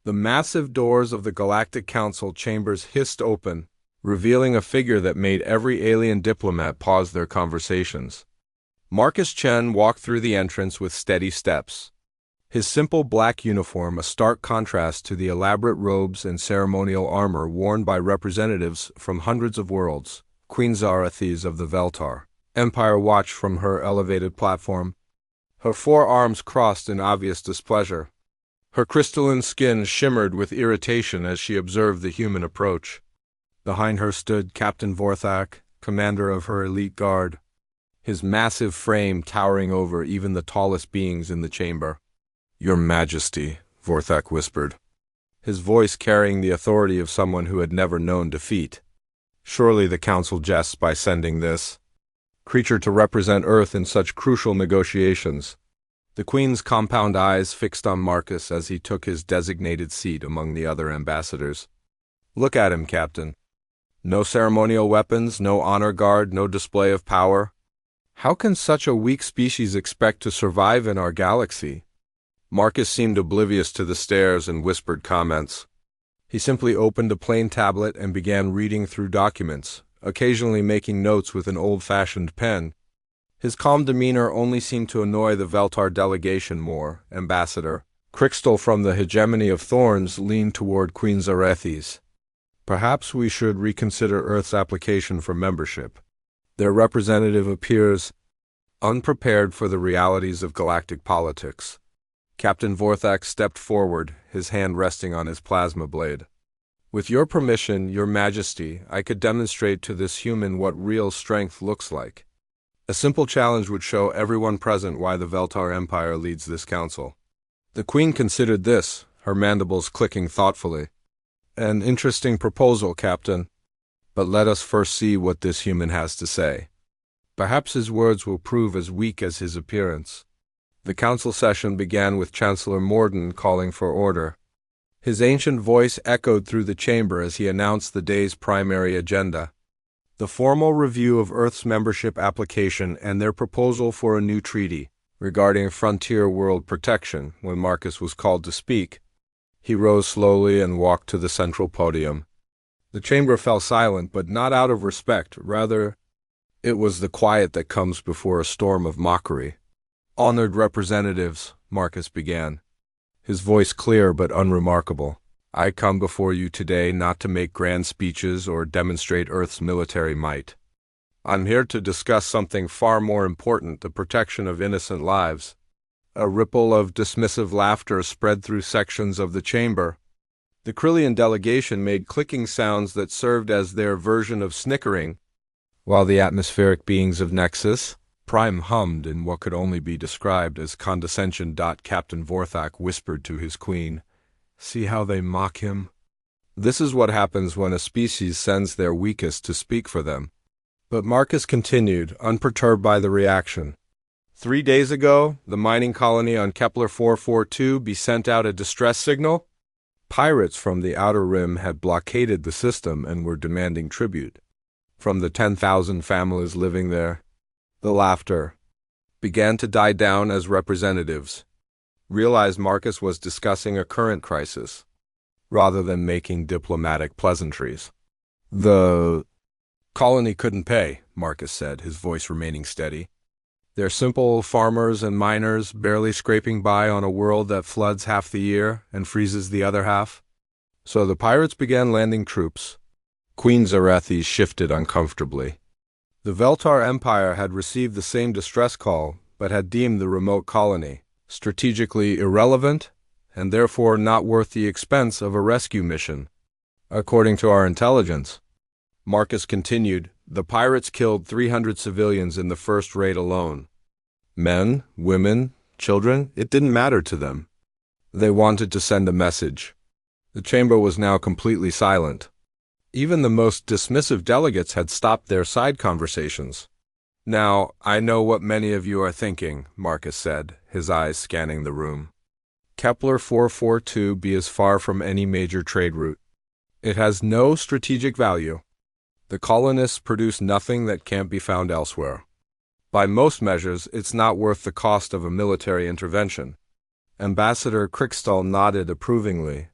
The massive doors of the Galactic Council chambers hissed open, revealing a figure that made every alien diplomat pause their conversations. Marcus Chen walked through the entrance with steady steps. His simple black uniform a stark contrast to the elaborate robes and ceremonial armor worn by representatives from hundreds of worlds. Queen Zarathes of the Veltar Empire watched from her elevated platform, her forearms crossed in obvious displeasure. Her crystalline skin shimmered with irritation as she observed the human approach. Behind her stood Captain Vorthak, commander of her elite guard, his massive frame towering over even the tallest beings in the chamber. "Your Majesty," Vorthak whispered, his voice carrying the authority of someone who had never known defeat. Surely the Council jests by sending this creature to represent Earth in such crucial negotiations. The Queen's compound eyes fixed on Marcus as he took his designated seat among the other ambassadors. "Look at him, Captain. No ceremonial weapons, no honor guard, no display of power. How can such a weak species expect to survive in our galaxy?" Marcus seemed oblivious to the stares and whispered comments. He simply opened a plain tablet and began reading through documents, occasionally making notes with an old-fashioned pen. His calm demeanor only seemed to annoy the Veltar delegation more. Ambassador Crystal from the Hegemony of Thorns leaned toward Queen Zarathes. "Perhaps we should reconsider Earth's application for membership. Their representative appears unprepared for the realities of galactic politics." Captain Vorthak stepped forward, his hand resting on his plasma blade. "With your permission, Your Majesty, I could demonstrate to this human what real strength looks like. A simple challenge would show everyone present why the Veltar Empire leads this council." The Queen considered this, her mandibles clicking thoughtfully. "An interesting proposal, Captain. But let us first see what this human has to say. Perhaps his words will prove as weak as his appearance." The council session began with Chancellor Morden calling for order. His ancient voice echoed through the chamber as he announced the day's primary agenda: the formal review of Earth's membership application and their proposal for a new treaty regarding frontier world protection. When Marcus was called to speak, he rose slowly and walked to the central podium. The chamber fell silent, but not out of respect. Rather, it was the quiet that comes before a storm of mockery. "Honored representatives," Marcus began, his voice clear but unremarkable, "I come before you today not to make grand speeches or demonstrate Earth's military might. I'm here to discuss something far more important: the protection of innocent lives." A ripple of dismissive laughter spread through sections of the chamber. The Krillian delegation made clicking sounds that served as their version of snickering, while the atmospheric beings of Nexus Prime hummed in what could only be described as condescension. Captain Vorthak whispered to his queen, "See how they mock him? This is what happens when a species sends their weakest to speak for them." But Marcus continued, unperturbed by the reaction. 3 days ago, the mining colony on Kepler 442 sent out a distress signal. Pirates from the Outer Rim had blockaded the system and were demanding tribute from the 10,000 families living there. The laughter began to die down as representatives realized Marcus was discussing a current crisis, rather than making diplomatic pleasantries. "The colony couldn't pay," Marcus said, his voice remaining steady. "They're simple farmers and miners, barely scraping by on a world that floods half the year and freezes the other half. So the pirates began landing troops." Queen Zarathes shifted uncomfortably. The Veltar Empire had received the same distress call, but had deemed the remote colony strategically irrelevant and therefore not worth the expense of a rescue mission. "According to our intelligence," Marcus continued, "the pirates killed 300 civilians in the first raid alone. Men, women, children, it didn't matter to them. They wanted to send a message." The chamber was now completely silent. Even the most dismissive delegates had stopped their side conversations. "Now, I know what many of you are thinking," Marcus said, his eyes scanning the room. "Kepler 442 is far from any major trade route. It has no strategic value. The colonists produce nothing that can't be found elsewhere. By most measures, it's not worth the cost of a military intervention." Ambassador Krikstal nodded approvingly.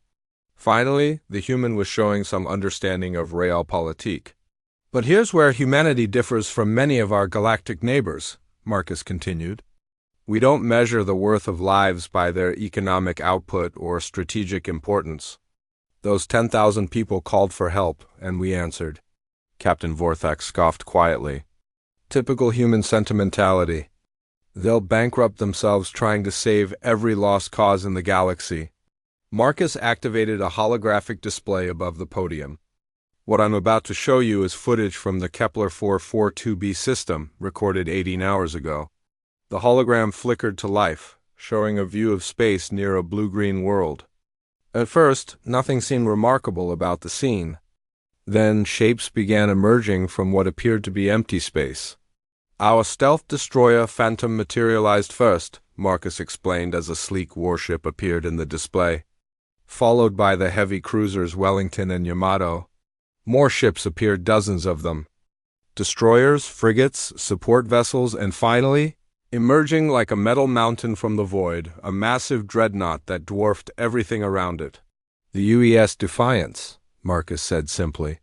Finally, the human was showing some understanding of realpolitik. But here's where humanity differs from many of our galactic neighbors, Marcus continued. We don't measure the worth of lives by their economic output or strategic importance. Those 10,000 people called for help, and we answered. Captain Vorthak scoffed quietly. Typical human sentimentality. They'll bankrupt themselves trying to save every lost cause in the galaxy. Marcus activated a holographic display above the podium. What I'm about to show you is footage from the Kepler 442b system, recorded 18 hours ago. The hologram flickered to life, showing a view of space near a blue-green world. At first, nothing seemed remarkable about the scene. Then shapes began emerging from what appeared to be empty space. Our stealth destroyer Phantom materialized first, Marcus explained as a sleek warship appeared in the display. Followed by the heavy cruisers Wellington and Yamato. More ships appeared, dozens of them. Destroyers, frigates, support vessels, and finally, emerging like a metal mountain from the void, a massive dreadnought that dwarfed everything around it. The UES Defiance, Marcus said simply.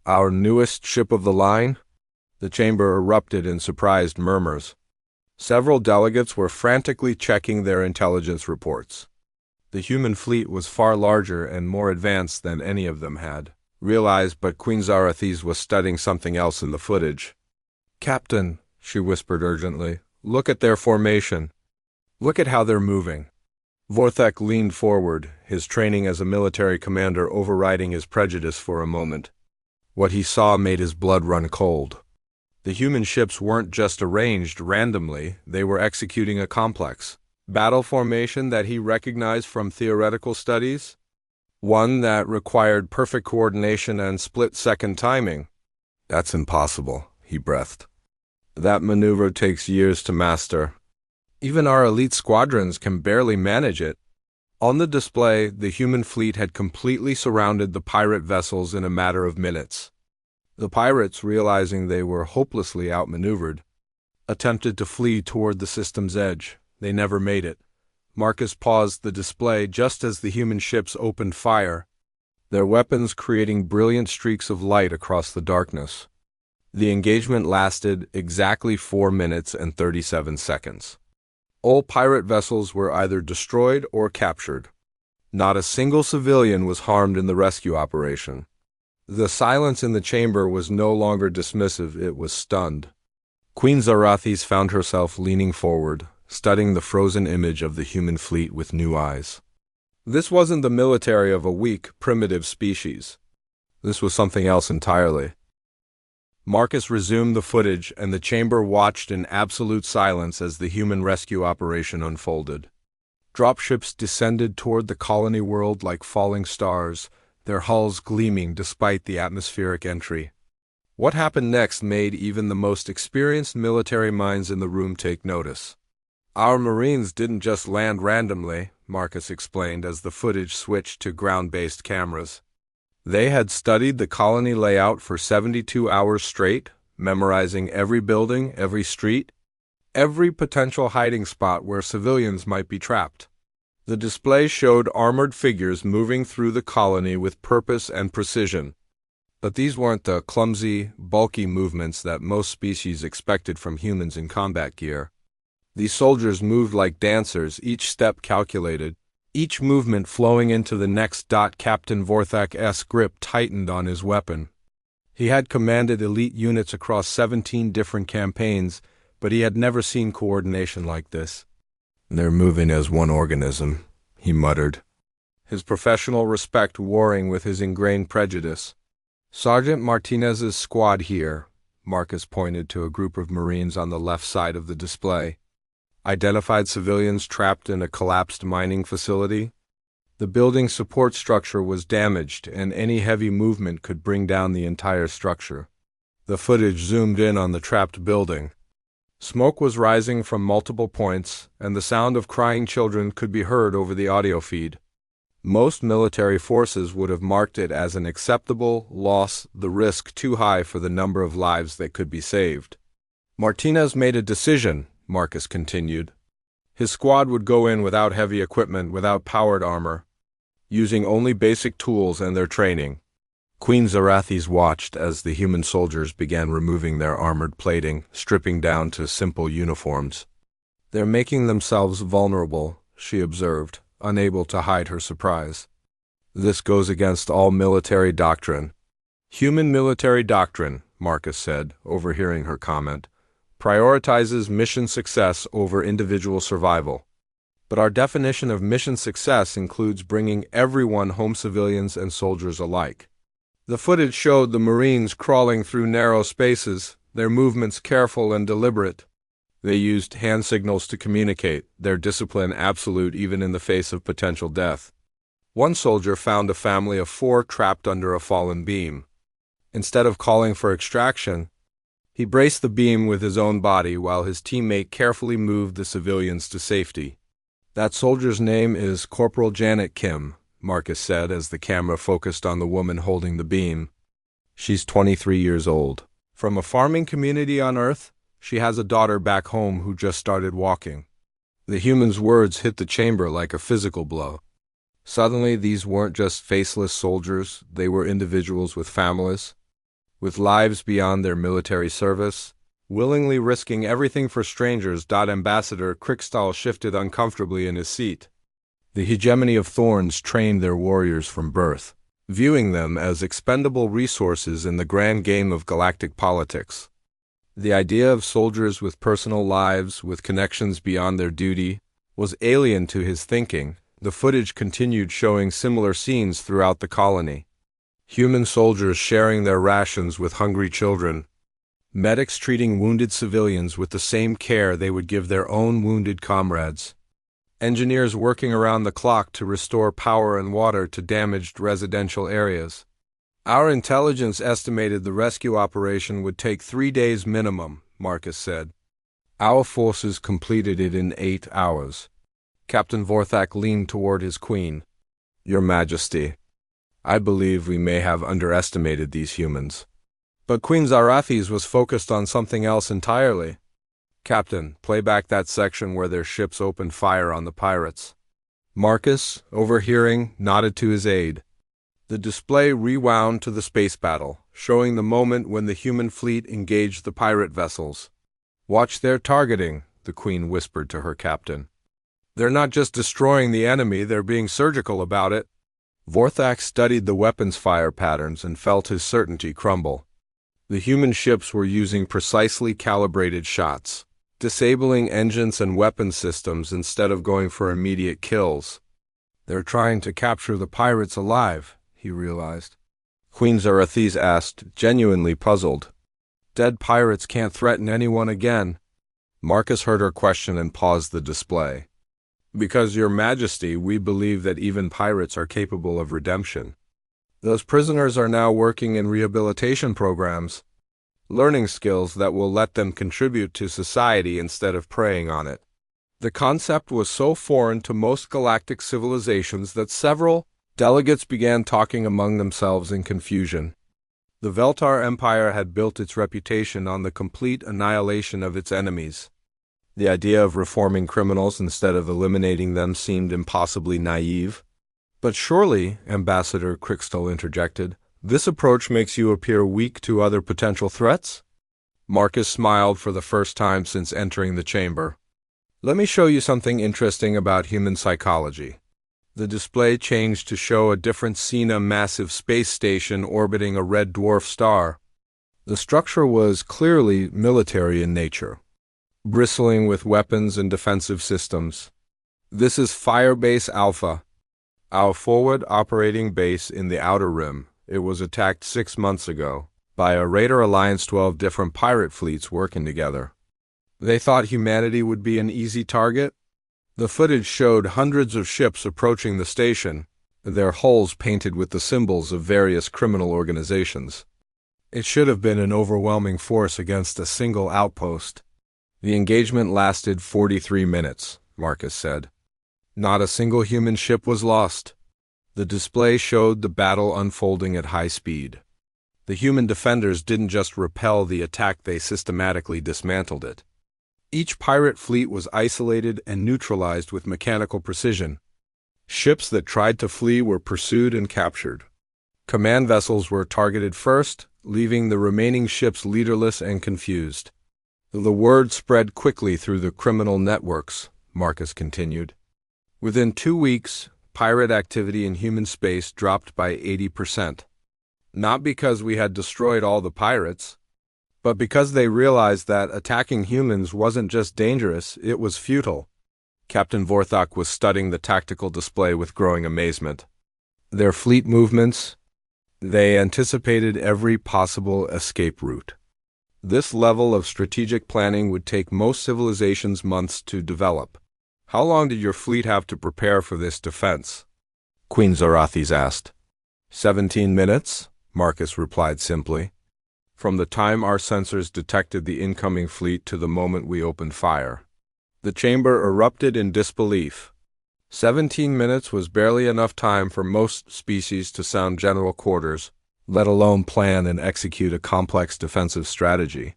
Our newest ship of the line? The chamber erupted in surprised murmurs. Several delegates were frantically checking their intelligence reports. The human fleet was far larger and more advanced than any of them had realized, but Queen Zarathes was studying something else in the footage. Captain, she whispered urgently, look at their formation. Look at how they're moving. Vorthak leaned forward, his training as a military commander overriding his prejudice for a moment. What he saw made his blood run cold. The human ships weren't just arranged randomly, they were executing a complex battle formation that he recognized from theoretical studies, one that required perfect coordination and split-second timing. That's impossible, he breathed. That maneuver takes years to master. Even our elite squadrons can barely manage it. On the display, the human fleet had completely surrounded the pirate vessels in a matter of minutes. The pirates, realizing they were hopelessly outmaneuvered, attempted to flee toward the system's edge. They never made it. Marcus paused the display just as the human ships opened fire, their weapons creating brilliant streaks of light across the darkness. The engagement lasted exactly 4 minutes and 37 seconds. All pirate vessels were either destroyed or captured. Not a single civilian was harmed in the rescue operation. The silence in the chamber was no longer dismissive, it was stunned. Queen Zarathes found herself leaning forward, studying the frozen image of the human fleet with new eyes. This wasn't the military of a weak, primitive species. This was something else entirely. Marcus resumed the footage, and the chamber watched in absolute silence as the human rescue operation unfolded. Dropships descended toward the colony world like falling stars, their hulls gleaming despite the atmospheric entry. What happened next made even the most experienced military minds in the room take notice. Our Marines didn't just land randomly, Marcus explained as the footage switched to ground-based cameras. They had studied the colony layout for 72 hours straight, memorizing every building, every street, every potential hiding spot where civilians might be trapped. The display showed armored figures moving through the colony with purpose and precision. But these weren't the clumsy, bulky movements that most species expected from humans in combat gear. These soldiers moved like dancers, each step calculated, each movement flowing into the next. Captain Vorthak's grip tightened on his weapon. He had commanded elite units across 17 different campaigns, but he had never seen coordination like this. They're moving as one organism, he muttered, his professional respect warring with his ingrained prejudice. Sergeant Martinez's squad here, Marcus pointed to a group of Marines on the left side of the display, identified civilians trapped in a collapsed mining facility. The building's support structure was damaged, and any heavy movement could bring down the entire structure. The footage zoomed in on the trapped building. Smoke was rising from multiple points, and the sound of crying children could be heard over the audio feed. Most military forces would have marked it as an acceptable loss, the risk too high for the number of lives that could be saved. Martinez made a decision, Marcus continued. His squad would go in without heavy equipment, without powered armor. using only basic tools and their training. Queen Zarathes watched as the human soldiers began removing their armored plating, stripping down to simple uniforms. "They're making themselves vulnerable," she observed, unable to hide her surprise. "This goes against all military doctrine." "Human military doctrine," Marcus said, overhearing her comment, "prioritizes mission success over individual survival. But our definition of mission success includes bringing everyone home, civilians and soldiers alike." The footage showed the Marines crawling through narrow spaces, their movements careful and deliberate. They used hand signals to communicate, their discipline absolute even in the face of potential death. One soldier found a family of 4 trapped under a fallen beam. Instead of calling for extraction, he braced the beam with his own body while his teammate carefully moved the civilians to safety. "That soldier's name is Corporal Janet Kim," Marcus said as the camera focused on the woman holding the beam. "She's 23 years old. From a farming community on Earth, she has a daughter back home who just started walking." The human's words hit the chamber like a physical blow. Suddenly, these weren't just faceless soldiers, they were individuals with families, with lives beyond their military service, willingly risking everything for strangers. Ambassador Krickstall shifted uncomfortably in his seat. The hegemony of Thorns trained their warriors from birth, viewing them as expendable resources in the grand game of galactic politics. The idea of soldiers with personal lives, with connections beyond their duty, was alien to his thinking. The footage continued showing similar scenes throughout the colony. Human soldiers sharing their rations with hungry children, medics treating wounded civilians with the same care they would give their own wounded comrades, engineers working around the clock to restore power and water to damaged residential areas. "Our intelligence estimated the rescue operation would take 3 days minimum," Marcus said. "Our forces completed it in 8 hours. Captain Vorthak leaned toward his queen. "Your Majesty, I believe we may have underestimated these humans." But Queen Zarathes was focused on something else entirely. "Captain, play back that section where their ships opened fire on the pirates." Marcus, overhearing, nodded to his aide. The display rewound to the space battle, showing the moment when the human fleet engaged the pirate vessels. "Watch their targeting," the Queen whispered to her captain. "They're not just destroying the enemy, they're being surgical about it." Vorthak studied the weapons fire patterns and felt his certainty crumble. The human ships were using precisely calibrated shots, disabling engines and weapon systems instead of going for immediate kills. "They're trying to capture the pirates alive," he realized. Queen Zarathes asked, genuinely puzzled. "Dead pirates can't threaten anyone again." Marcus heard her question and paused the display. "Because, Your Majesty, we believe that even pirates are capable of redemption. Those prisoners are now working in rehabilitation programs, learning skills that will let them contribute to society instead of preying on it." The concept was so foreign to most galactic civilizations that several delegates began talking among themselves in confusion. The Veltar Empire had built its reputation on the complete annihilation of its enemies. The idea of reforming criminals instead of eliminating them seemed impossibly naive. "But surely," Ambassador Krickstall interjected, "this approach makes you appear weak to other potential threats?" Marcus smiled for the first time since entering the chamber. "Let me show you something interesting about human psychology." The display changed to show a different scene: a massive space station orbiting a red dwarf star. The structure was clearly military in nature, bristling with weapons and defensive systems. "This is Firebase Alpha, our forward operating base in the Outer Rim. It was attacked 6 months ago by a Raider Alliance, 12 different pirate fleets working together. They thought humanity would be an easy target." The footage showed hundreds of ships approaching the station, their hulls painted with the symbols of various criminal organizations. It should have been an overwhelming force against a single outpost. "The engagement lasted 43 minutes, Marcus said. Not a single human ship was lost." The display showed the battle unfolding at high speed. The human defenders didn't just repel the attack, they systematically dismantled it. Each pirate fleet was isolated and neutralized with mechanical precision. Ships that tried to flee were pursued and captured. Command vessels were targeted first, leaving the remaining ships leaderless and confused. The word spread quickly through the criminal networks, Marcus continued. Within 2 weeks, pirate activity in human space dropped by 80%. Not because we had destroyed all the pirates, but because they realized that attacking humans wasn't just dangerous, it was futile. Captain Vorthok was studying the tactical display with growing amazement. Their fleet movements, they anticipated every possible escape route. This level of strategic planning would take most civilizations months to develop. How long did your fleet have to prepare for this defense? Queen Zarathes asked. 17 minutes, Marcus replied simply. From the time our sensors detected the incoming fleet to the moment we opened fire. The chamber erupted in disbelief. 17 minutes was barely enough time for most species to sound general quarters, let alone plan and execute a complex defensive strategy.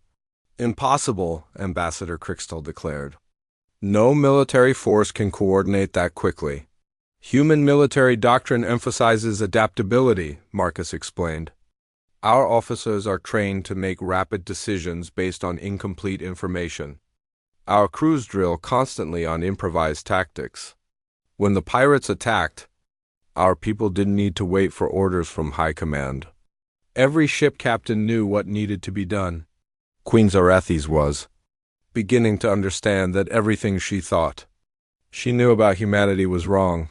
Impossible, Ambassador Crixtel declared. No military force can coordinate that quickly. Human military doctrine emphasizes adaptability, Marcus explained. Our officers are trained to make rapid decisions based on incomplete information. Our crews drill constantly on improvised tactics. When the pirates attacked, our people didn't need to wait for orders from high command. Every ship captain knew what needed to be done. Queen Zarathes was beginning to understand that everything she thought she knew about humanity was wrong.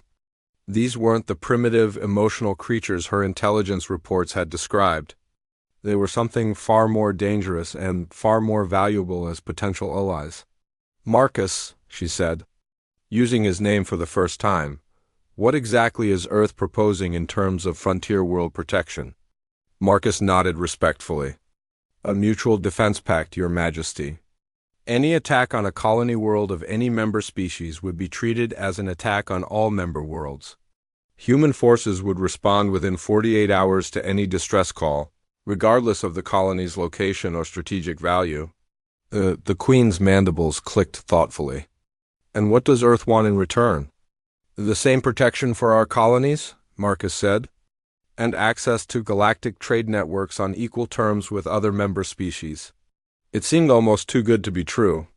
These weren't the primitive, emotional creatures her intelligence reports had described. They were something far more dangerous and far more valuable as potential allies. Marcus, she said, using his name for the first time, what exactly is Earth proposing in terms of frontier world protection? Marcus nodded respectfully. A mutual defense pact, Your Majesty. Any attack on a colony world of any member species would be treated as an attack on all member worlds. Human forces would respond within 48 hours to any distress call, regardless of the colony's location or strategic value. The Queen's mandibles clicked thoughtfully. And what does Earth want in return? The same protection for our colonies, Marcus said, and access to galactic trade networks on equal terms with other member species. It seemed almost too good to be true.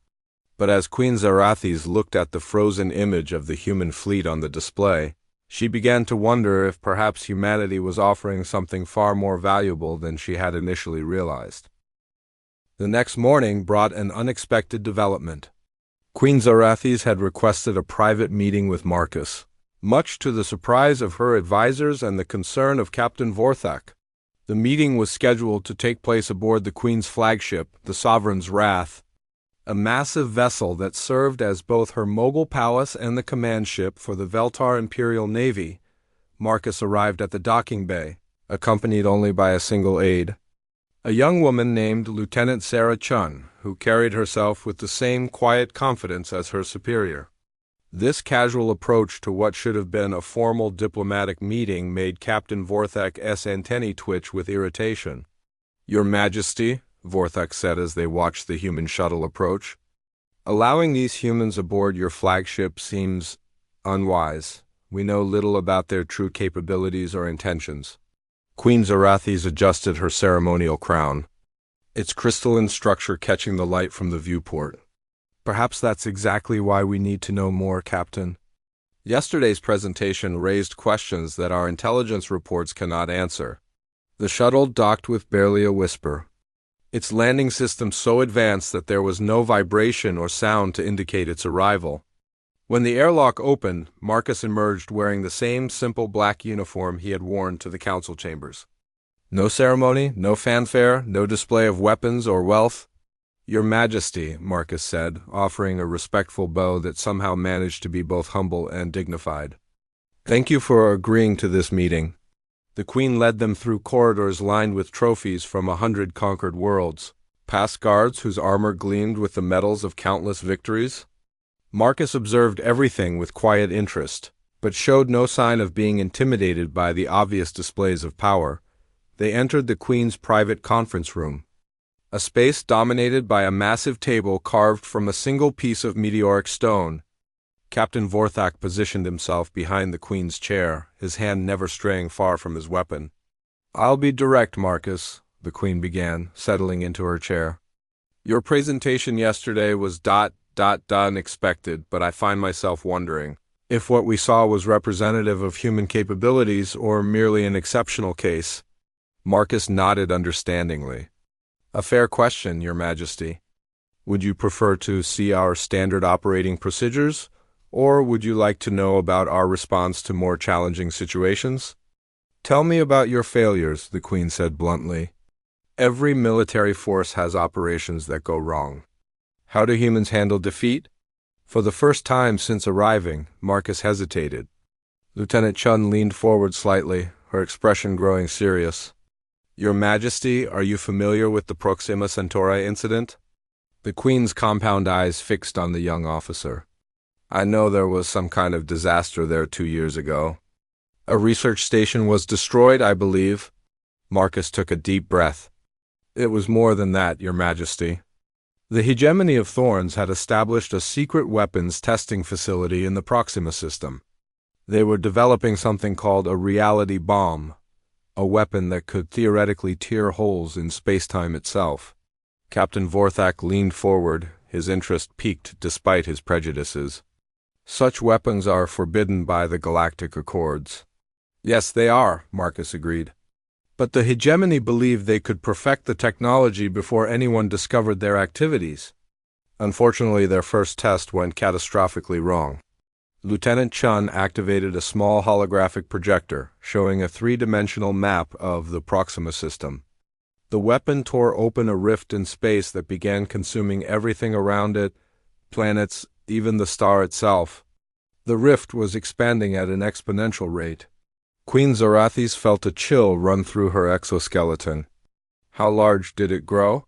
But as Queen Zarathes looked at the frozen image of the human fleet on the display, she began to wonder if perhaps humanity was offering something far more valuable than she had initially realized. The next morning brought an unexpected development. Queen Zarathes had requested a private meeting with Marcus, much to the surprise of her advisors and the concern of Captain Vorthok. The meeting was scheduled to take place aboard the Queen's flagship, the Sovereign's Wrath, a massive vessel that served as both her mobile palace and the command ship for the Veltar Imperial Navy. Marcus arrived at the docking bay, accompanied only by a single aide, a young woman named Lieutenant Sarah Chun, who carried herself with the same quiet confidence as her superior. This casual approach to what should have been a formal diplomatic meeting made Captain Vorthok's antennae twitch with irritation. Your Majesty, Vorthok said as they watched the human shuttle approach, allowing these humans aboard your flagship seems unwise. We know little about their true capabilities or intentions. Queen Zarathes adjusted her ceremonial crown, its crystalline structure catching the light from the viewport. Perhaps that's exactly why we need to know more, Captain. Yesterday's presentation raised questions that our intelligence reports cannot answer. The shuttle docked with barely a whisper, its landing system so advanced that there was no vibration or sound to indicate its arrival. When the airlock opened, Marcus emerged wearing the same simple black uniform he had worn to the council chambers. No ceremony, no fanfare, no display of weapons or wealth. Your Majesty, Marcus said, offering a respectful bow that somehow managed to be both humble and dignified. Thank you for agreeing to this meeting. The Queen led them through corridors lined with trophies from 100 conquered worlds, past guards whose armor gleamed with the medals of countless victories. Marcus observed everything with quiet interest, but showed no sign of being intimidated by the obvious displays of power. They entered the Queen's private conference room, a space dominated by a massive table carved from a single piece of meteoric stone. Captain Vorthak positioned himself behind the Queen's chair, his hand never straying far from his weapon. "I'll be direct, Marcus," the Queen began, settling into her chair. "Your presentation yesterday was unexpected, but I find myself wondering if what we saw was representative of human capabilities or merely an exceptional case." Marcus nodded understandingly. "A fair question, Your Majesty. Would you prefer to see our standard operating procedures, or would you like to know about our response to more challenging situations?" "Tell me about your failures," the Queen said bluntly. "Every military force has operations that go wrong. How do humans handle defeat?" For the first time since arriving, Marcus hesitated. Lieutenant Chun leaned forward slightly, her expression growing serious. "Your Majesty, are you familiar with the Proxima Centauri incident?" The Queen's compound eyes fixed on the young officer. "I know there was some kind of disaster there 2 years ago. A research station was destroyed, I believe." Marcus took a deep breath. "It was more than that, Your Majesty. The hegemony of Thorns had established a secret weapons testing facility in the Proxima system. They were developing something called a reality bomb, a weapon that could theoretically tear holes in space-time itself." Captain Vorthak leaned forward, his interest piqued despite his prejudices. "Such weapons are forbidden by the Galactic Accords." "Yes, they are," Marcus agreed. "But the hegemony believed they could perfect the technology before anyone discovered their activities. Unfortunately, their first test went catastrophically wrong." Lieutenant Chun activated a small holographic projector, showing a 3-dimensional map of the Proxima system. The weapon tore open a rift in space that began consuming everything around it, planets, even the star itself. The rift was expanding at an exponential rate. Queen Zarathis felt a chill run through her exoskeleton. "How large did it grow?"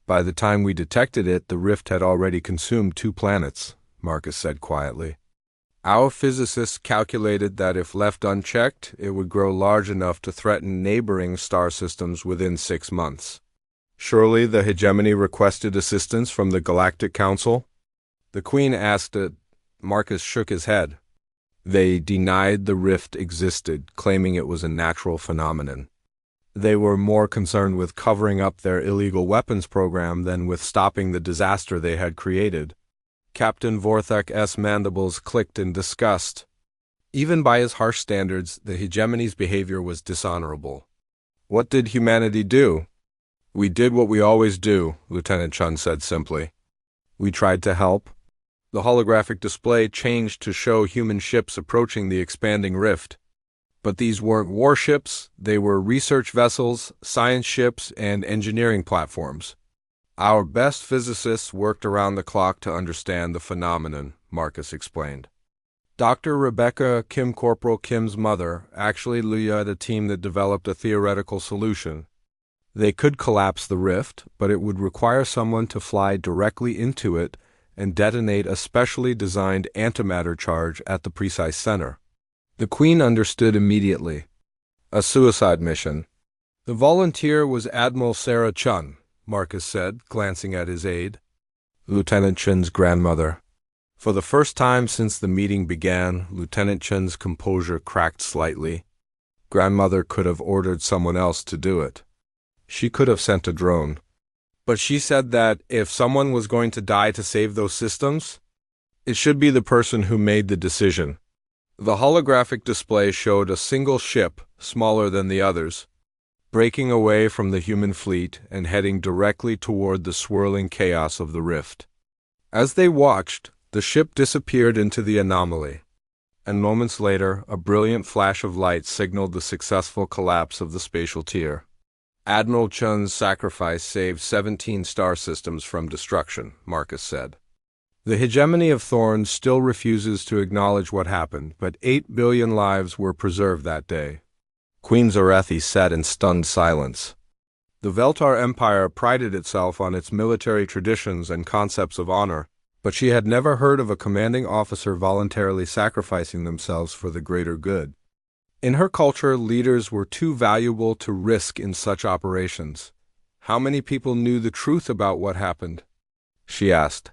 "By the time we detected it, the rift had already consumed 2 planets, Marcus said quietly. "Our physicists calculated that if left unchecked, it would grow large enough to threaten neighboring star systems within 6 months. "Surely the hegemony requested assistance from the Galactic Council?" The Queen asked it. Marcus shook his head. "They denied the rift existed, claiming it was a natural phenomenon. They were more concerned with covering up their illegal weapons program than with stopping the disaster they had created." Captain Vorthak's mandibles clicked in disgust. Even by his harsh standards, the hegemony's behavior was dishonorable. "What did humanity do?" "We did what we always do," Lieutenant Chun said simply. "We tried to help." The holographic display changed to show human ships approaching the expanding rift. But these weren't warships, they were research vessels, science ships, and engineering platforms. "Our best physicists worked around the clock to understand the phenomenon," Marcus explained. Dr. Rebecca Kim Corporal Kim's mother actually led a team that developed a theoretical solution. They could collapse the rift, but it would require someone to fly directly into it and detonate a specially designed antimatter charge at the precise center. The Queen understood immediately. "A suicide mission." "The volunteer was Admiral Sarah Chun," Marcus said, glancing at his aide. Lieutenant Chun's grandmother. For the first time since the meeting began, Lieutenant Chun's composure cracked slightly. Grandmother could have ordered someone else to do it. She could have sent a drone. But she said that if someone was going to die to save those systems, it should be the person who made the decision. The holographic display showed a single ship, smaller than the others, breaking away from the human fleet and heading directly toward the swirling chaos of the rift. As they watched, the ship disappeared into the anomaly, and moments later, a brilliant flash of light signaled the successful collapse of the spatial tier. "Admiral Chun's sacrifice saved 17 star systems from destruction," Marcus said. "The hegemony of Thorns still refuses to acknowledge what happened, but 8 billion lives were preserved that day." Queen Zarathis sat in stunned silence. The Veltar Empire prided itself on its military traditions and concepts of honor, but she had never heard of a commanding officer voluntarily sacrificing themselves for the greater good. In her culture, leaders were too valuable to risk in such operations. "How many people knew the truth about what happened?" she asked.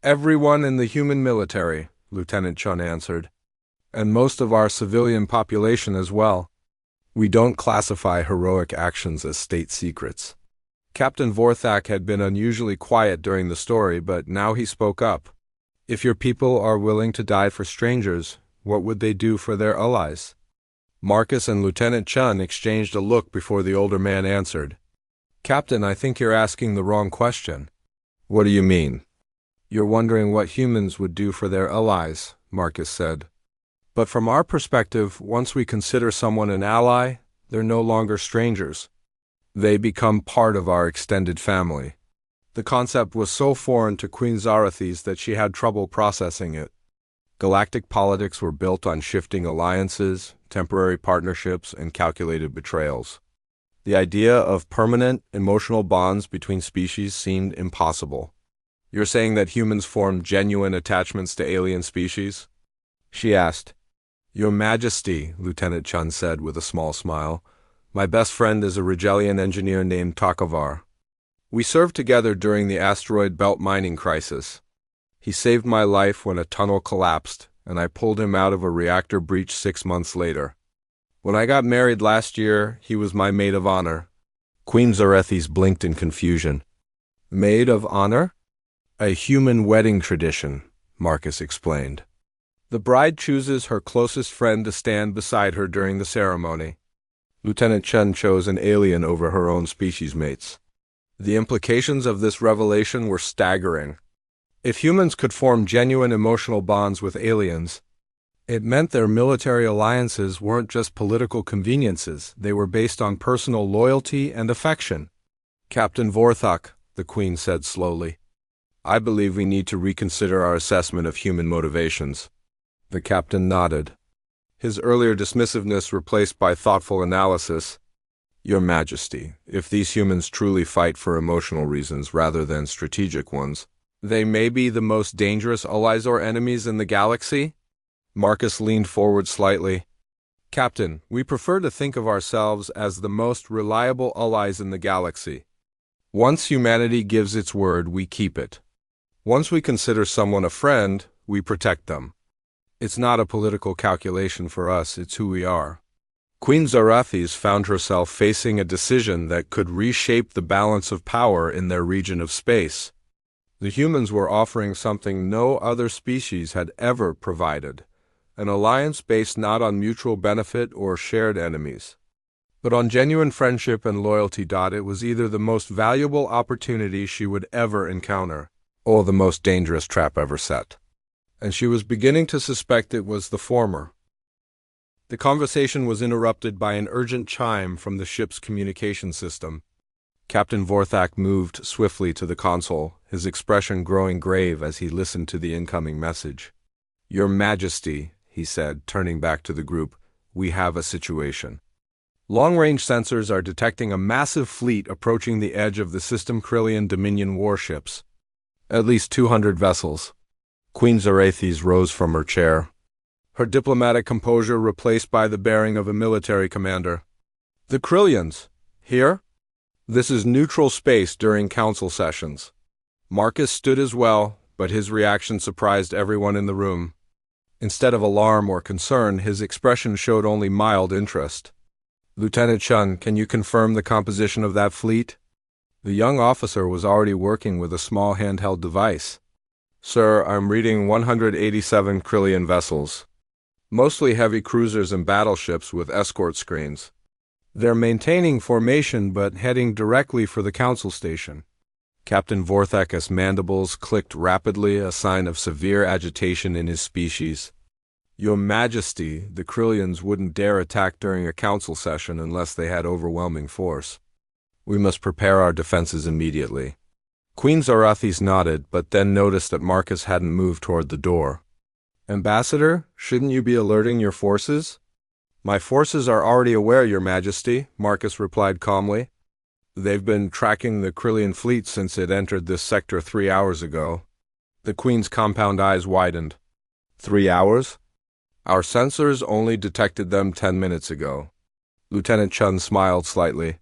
"Everyone in the human military," Lieutenant Chun answered. And most of our civilian population as well. We don't classify heroic actions as state secrets. Captain Vorthak had been unusually quiet during the story, but now he spoke up. If your people are willing to die for strangers, what would they do for their allies? Marcus and Lieutenant Chun exchanged a look before the older man answered. Captain, I think you're asking the wrong question. What do you mean? You're wondering what humans would do for their allies, Marcus said. But from our perspective, once we consider someone an ally, they're no longer strangers. They become part of our extended family. The concept was so foreign to Queen Zarathes that she had trouble processing it. Galactic politics were built on shifting alliances, temporary partnerships, and calculated betrayals. The idea of permanent, emotional bonds between species seemed impossible. You're saying that humans form genuine attachments to alien species? She asked. Your Majesty, Lieutenant Chun said with a small smile, my best friend is a Rigelian engineer named Takavar. We served together during the asteroid belt mining crisis. He saved my life when a tunnel collapsed, and I pulled him out of a reactor breach 6 months later. When I got married last year, he was my maid of honor. Queen Zarathes blinked in confusion. Maid of honor? A human wedding tradition, Marcus explained. The bride chooses her closest friend to stand beside her during the ceremony. Lieutenant Chen chose an alien over her own species mates. The implications of this revelation were staggering. If humans could form genuine emotional bonds with aliens, it meant their military alliances weren't just political conveniences, they were based on personal loyalty and affection. Captain Vorthak, the Queen said slowly, I believe we need to reconsider our assessment of human motivations. The captain nodded. His earlier dismissiveness replaced by thoughtful analysis. Your Majesty, if these humans truly fight for emotional reasons rather than strategic ones, they may be the most dangerous allies or enemies in the galaxy? Marcus leaned forward slightly. Captain, we prefer to think of ourselves as the most reliable allies in the galaxy. Once humanity gives its word, we keep it. Once we consider someone a friend, we protect them. It's not a political calculation for us, it's who we are. Queen Zarathes found herself facing a decision that could reshape the balance of power in their region of space. The humans were offering something no other species had ever provided, an alliance based not on mutual benefit or shared enemies, but on genuine friendship and loyalty. It was either the most valuable opportunity she would ever encounter, or the most dangerous trap ever set. And she was beginning to suspect it was the former. The conversation was interrupted by an urgent chime from the ship's communication system. Captain Vorthak moved swiftly to the console, his expression growing grave as he listened to the incoming message. Your Majesty, he said, turning back to the group, we have a situation. Long-range sensors are detecting a massive fleet approaching the edge of the System Krillian Dominion warships. At least 200 vessels. Queen Zarathes rose from her chair, her diplomatic composure replaced by the bearing of a military commander. The Krillians, here? This is neutral space during council sessions. Marcus stood as well, but his reaction surprised everyone in the room. Instead of alarm or concern, his expression showed only mild interest. Lieutenant Chun, can you confirm the composition of that fleet? The young officer was already working with a small handheld device. Sir, I'm reading 187 Krillian vessels. Mostly heavy cruisers and battleships with escort screens. They're maintaining formation but heading directly for the council station. Captain Vorthak's mandibles clicked rapidly, a sign of severe agitation in his species. Your Majesty, the Krillians wouldn't dare attack during a council session unless they had overwhelming force. We must prepare our defenses immediately. Queen Zarathes nodded, but then noticed that Marcus hadn't moved toward the door. Ambassador, shouldn't you be alerting your forces? My forces are already aware, Your Majesty, Marcus replied calmly. They've been tracking the Krillian fleet since it entered this sector 3 hours ago. The Queen's compound eyes widened. 3 hours? Our sensors only detected them 10 minutes ago. Lieutenant Chun smiled slightly.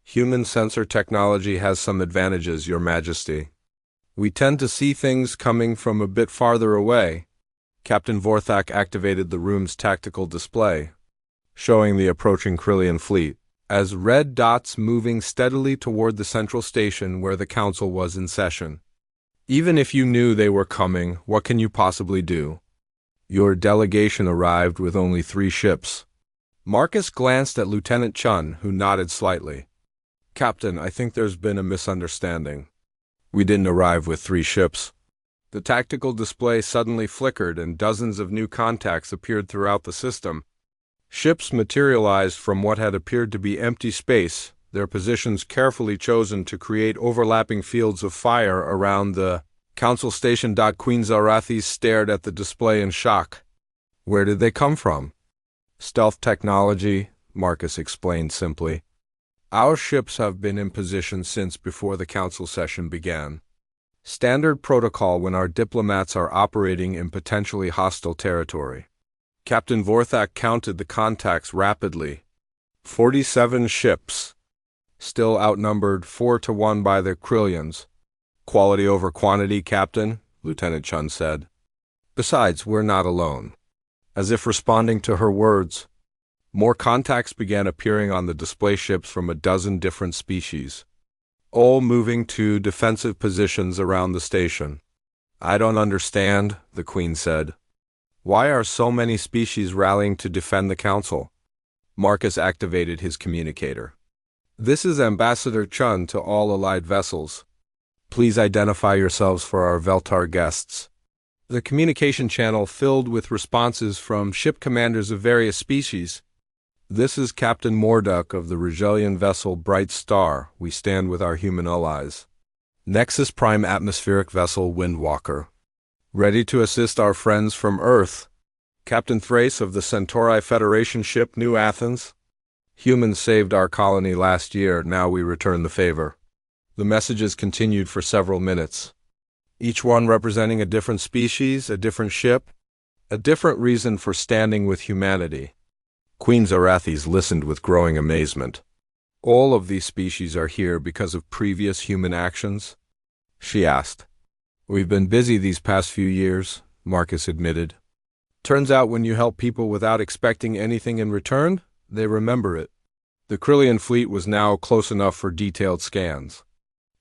Human sensor technology has some advantages, Your Majesty. We tend to see things coming from a bit farther away. Captain Vorthak activated the room's tactical display, showing the approaching Krillian fleet as red dots moving steadily toward the central station where the council was in session. Even if you knew they were coming, what can you possibly do? Your delegation arrived with only 3 ships. Marcus glanced at Lieutenant Chun, who nodded slightly. Captain, I think there's been a misunderstanding. We didn't arrive with 3 ships. The tactical display suddenly flickered and dozens of new contacts appeared throughout the system. Ships materialized from what had appeared to be empty space, their positions carefully chosen to create overlapping fields of fire around the council station. Queen Zarathis stared at the display in shock. Where did they come from? Stealth technology, Marcus explained simply. Our ships have been in position since before the council session began. Standard protocol when our diplomats are operating in potentially hostile territory. Captain Vorthak counted the contacts rapidly. 47 ships. Still outnumbered 4-1 by the Krillians. Quality over quantity, Captain, Lieutenant Chun said. Besides, we're not alone. As if responding to her words, more contacts began appearing on the display ships from a dozen different species, all moving to defensive positions around the station. I don't understand, the Queen said. Why are so many species rallying to defend the council? Marcus activated his communicator. This is Ambassador Chun to all allied vessels. Please identify yourselves for our Veltar guests. The communication channel filled with responses from ship commanders of various species. This is Captain Morduk of the Rigelian vessel Bright Star. We stand with our human allies. Nexus Prime atmospheric vessel Windwalker. Ready to assist our friends from Earth. Captain Thrace of the Centauri Federation ship New Athens. Humans saved our colony last year, now we return the favor. The messages continued for several minutes, each one representing a different species, a different ship, a different reason for standing with humanity. Queen Zarathis listened with growing amazement. All of these species are here because of previous human actions? She asked. We've been busy these past few years, Marcus admitted. Turns out when you help people without expecting anything in return, they remember it. The Krillian fleet was now close enough for detailed scans.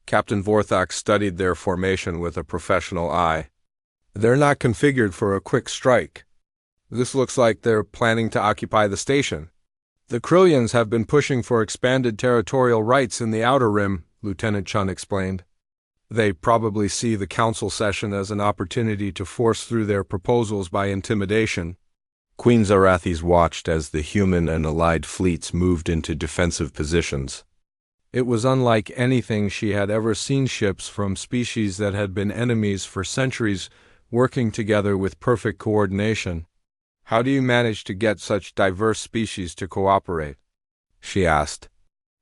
Captain Vorthak studied their formation with a professional eye. They're not configured for a quick strike. This looks like they're planning to occupy the station. The Krillians have been pushing for expanded territorial rights in the Outer Rim, Lieutenant Chun explained. They probably see the council session as an opportunity to force through their proposals by intimidation. Queen Zarathis watched as the human and allied fleets moved into defensive positions. It was unlike anything she had ever seen, ships from species that had been enemies for centuries working together with perfect coordination. How do you manage to get such diverse species to cooperate? She asked.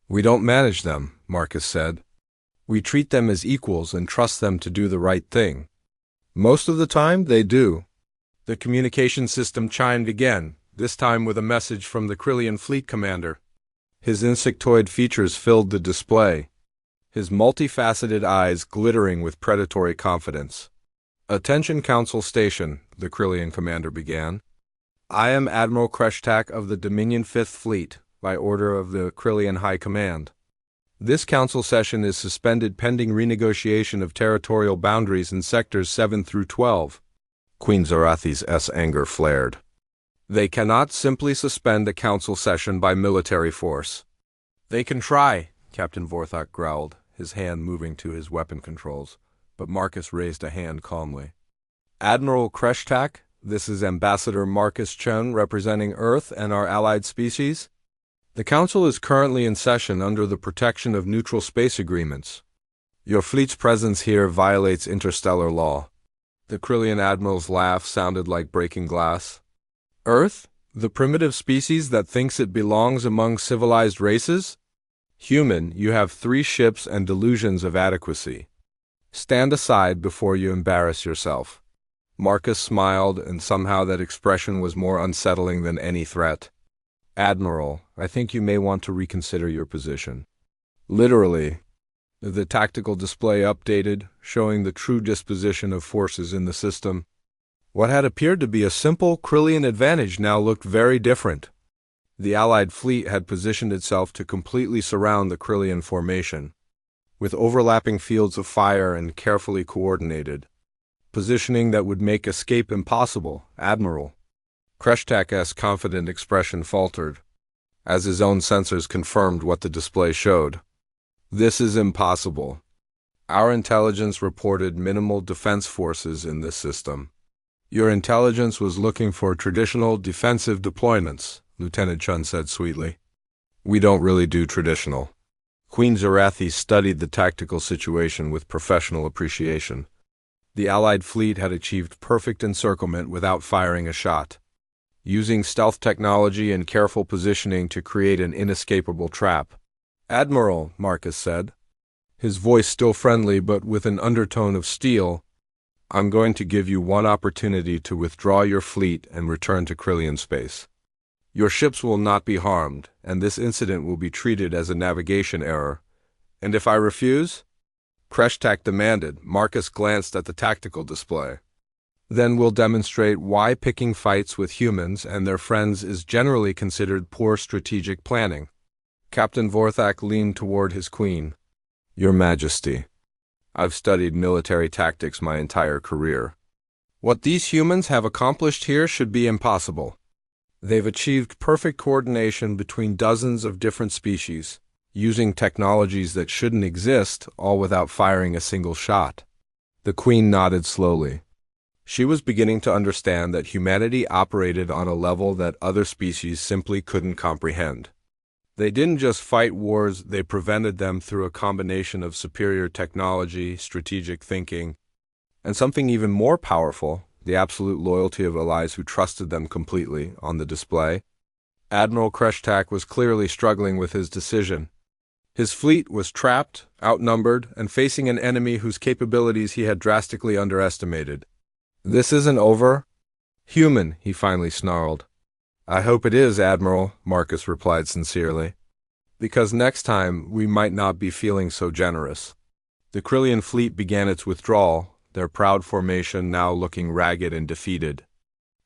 We don't manage them, Marcus said. We treat them as equals and trust them to do the right thing. Most of the time, they do. The communication system chimed again, this time with a message from the Krillian fleet commander. His insectoid features filled the display, his multifaceted eyes glittering with predatory confidence. Attention Council Station, the Krillian commander began. I am Admiral Kreshtak of the Dominion 5th Fleet, by order of the Krillian High Command. This council session is suspended pending renegotiation of territorial boundaries in sectors 7 through 12. Queen Zarathis' anger flared. They cannot simply suspend a council session by military force. They can try, Captain Vorthak growled, his hand moving to his weapon controls, but Marcus raised a hand calmly. Admiral Kreshtak, this is Ambassador Marcus Chun representing Earth and our allied species. The Council is currently in session under the protection of neutral space agreements. Your fleet's presence here violates interstellar law. The Krillian Admiral's laugh sounded like breaking glass. Earth, the primitive species that thinks it belongs among civilized races? Human, you have 3 ships and delusions of adequacy. Stand aside before you embarrass yourself. Marcus smiled, and somehow that expression was more unsettling than any threat. Admiral, I think you may want to reconsider your position. Literally. The tactical display updated, showing the true disposition of forces in the system. What had appeared to be a simple Krillian advantage now looked very different. The Allied fleet had positioned itself to completely surround the Krillian formation, with overlapping fields of fire and carefully coordinated positioning that would make escape impossible. Admiral Kreshtak's confident expression faltered, as his own sensors confirmed what the display showed. This is impossible. Our intelligence reported minimal defense forces in this system. Your intelligence was looking for traditional defensive deployments, Lieutenant Chun said sweetly. We don't really do traditional. Queen Zarathi studied the tactical situation with professional appreciation. The Allied fleet had achieved perfect encirclement without firing a shot, using stealth technology and careful positioning to create an inescapable trap. Admiral, Marcus said, his voice still friendly but with an undertone of steel, I'm going to give you one opportunity to withdraw your fleet and return to Krillian space. Your ships will not be harmed, and this incident will be treated as a navigation error. And if I refuse? Kreshtak demanded. Marcus glanced at the tactical display. Then we'll demonstrate why picking fights with humans and their friends is generally considered poor strategic planning. Captain Vorthak leaned toward his queen. Your Majesty, I've studied military tactics my entire career. What these humans have accomplished here should be impossible. They've achieved perfect coordination between dozens of different species, using technologies that shouldn't exist, all without firing a single shot. The Queen nodded slowly. She was beginning to understand that humanity operated on a level that other species simply couldn't comprehend. They didn't just fight wars, they prevented them through a combination of superior technology, strategic thinking, and something even more powerful, the absolute loyalty of allies who trusted them completely, on the display. Admiral Kreshtak was clearly struggling with his decision. His fleet was trapped, outnumbered, and facing an enemy whose capabilities he had drastically underestimated. This isn't over? Human, he finally snarled. I hope it is, Admiral, Marcus replied sincerely. Because next time we might not be feeling so generous. The Krillian fleet began its withdrawal, their proud formation now looking ragged and defeated.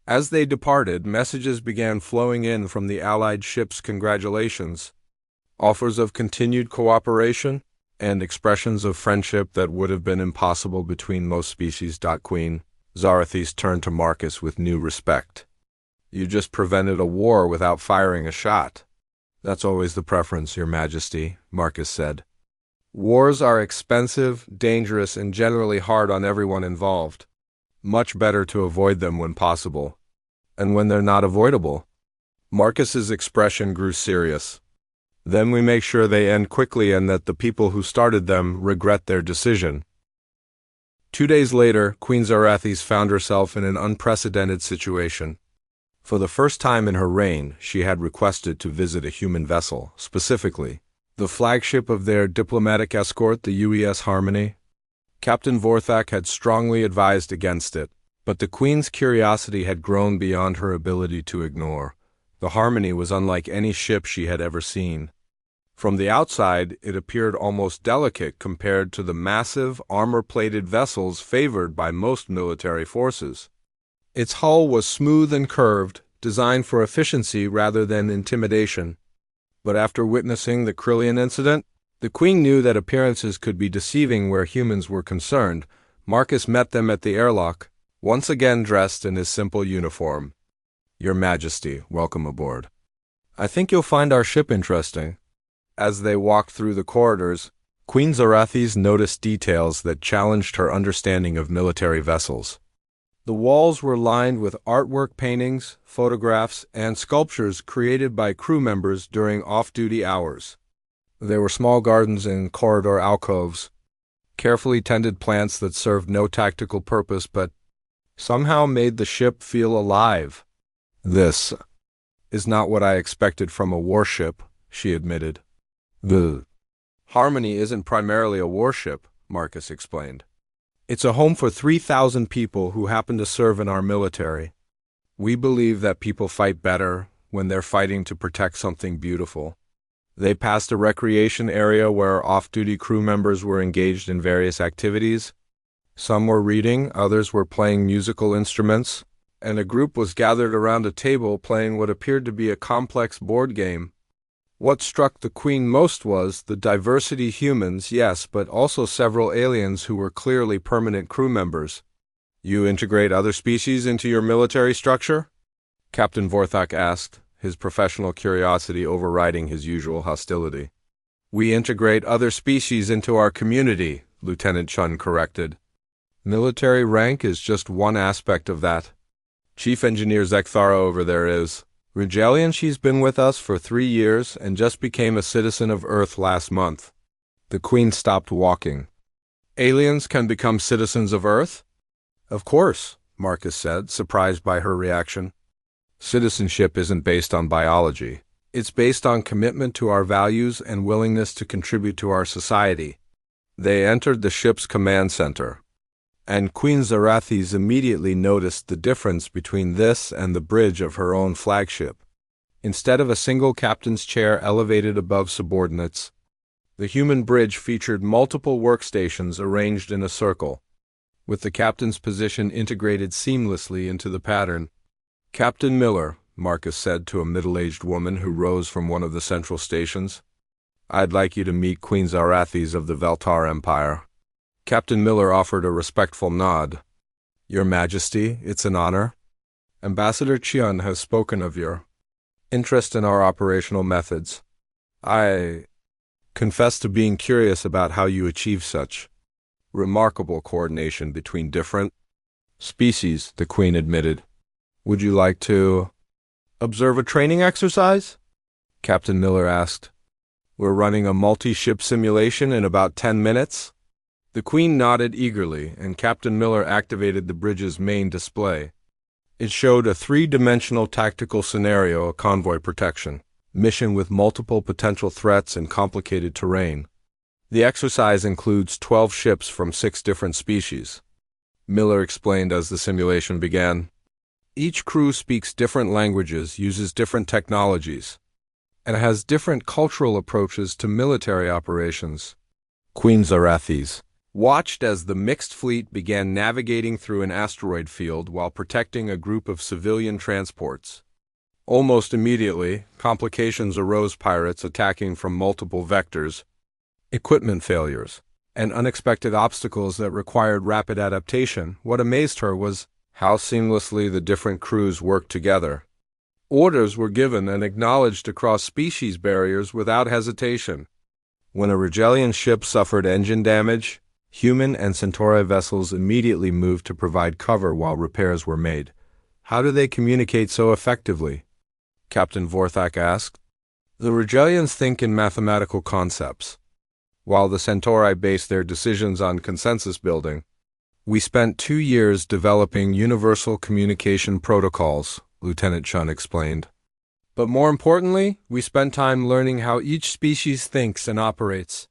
As they departed, messages began flowing in from the Allied ships' congratulations, offers of continued cooperation, and expressions of friendship that would have been impossible between most species. Queen Zarathis turned to Marcus with new respect. You just prevented a war without firing a shot. That's always the preference, Your Majesty, Marcus said. Wars are expensive, dangerous, and generally hard on everyone involved. Much better to avoid them when possible. And when they're not avoidable. Marcus's expression grew serious. Then we make sure they end quickly and that the people who started them regret their decision. 2 days later, Queen Zarathis found herself in an unprecedented situation. For the first time in her reign, she had requested to visit a human vessel, specifically the flagship of their diplomatic escort, the UES Harmony. Captain Vorthak had strongly advised against it, but the Queen's curiosity had grown beyond her ability to ignore. The Harmony was unlike any ship she had ever seen. From the outside, it appeared almost delicate compared to the massive, armor-plated vessels favored by most military forces. Its hull was smooth and curved, designed for efficiency rather than intimidation. But after witnessing the Krillian incident, the Queen knew that appearances could be deceiving where humans were concerned. Marcus met them at the airlock, once again dressed in his simple uniform. Your Majesty, welcome aboard. I think you'll find our ship interesting. As they walked through the corridors, Queen Zarathis noticed details that challenged her understanding of military vessels. The walls were lined with artwork paintings, photographs, and sculptures created by crew members during off-duty hours. There were small gardens and corridor alcoves, carefully tended plants that served no tactical purpose but somehow made the ship feel alive. This is not what I expected from a warship, she admitted. The Harmony isn't primarily a warship, Marcus explained. It's a home for 3,000 people who happen to serve in our military. We believe that people fight better when they're fighting to protect something beautiful. They passed a recreation area where off-duty crew members were engaged in various activities. Some were reading, others were playing musical instruments, and a group was gathered around a table playing what appeared to be a complex board game. What struck the Queen most was the diversity: humans, yes, but also several aliens who were clearly permanent crew members. "You integrate other species into your military structure?" Captain Vorthak asked, his professional curiosity overriding his usual hostility. "We integrate other species into our community," Lieutenant Chun corrected. "Military rank is just one aspect of that. Chief Engineer Zekthara over there is Rigelian. She's been with us for 3 years and just became a citizen of Earth last month." The Queen stopped walking. "Aliens can become citizens of Earth?" "Of course," Marcus said, surprised by her reaction. "Citizenship isn't based on biology. It's based on commitment to our values and willingness to contribute to our society." They entered the ship's command center, and Queen Zarathis immediately noticed the difference between this and the bridge of her own flagship. Instead of a single captain's chair elevated above subordinates, the human bridge featured multiple workstations arranged in a circle, with the captain's position integrated seamlessly into the pattern. "Captain Miller," Marcus said to a middle-aged woman who rose from one of the central stations, "I'd like you to meet Queen Zarathis of the Veltar Empire." Captain Miller offered a respectful nod. "Your Majesty, it's an honor. Ambassador Chiun has spoken of your interest in our operational methods. I confess to being curious about how you achieve such remarkable coordination between different species," the Queen admitted. "Would you like to observe a training exercise?" Captain Miller asked. "We're running a multi-ship simulation in about 10 minutes. The Queen nodded eagerly, and Captain Miller activated the bridge's main display. It showed a 3-dimensional tactical scenario, a convoy protection mission with multiple potential threats and complicated terrain. The exercise includes 12 ships from 6 different species, Miller explained as the simulation began. Each crew speaks different languages, uses different technologies, and has different cultural approaches to military operations. Queen Zarathis watched as the mixed fleet began navigating through an asteroid field while protecting a group of civilian transports. Almost immediately, complications arose: pirates attacking from multiple vectors, equipment failures, and unexpected obstacles that required rapid adaptation. What amazed her was how seamlessly the different crews worked together. Orders were given and acknowledged across species barriers without hesitation. When a Rigelian ship suffered engine damage, human and Centauri vessels immediately moved to provide cover while repairs were made. "How do they communicate so effectively?" Captain Vorthak asked. "The Rigelians think in mathematical concepts, while the Centauri base their decisions on consensus building. We spent 2 years developing universal communication protocols," Lieutenant Chun explained. "But more importantly, we spent time learning how each species thinks and operates.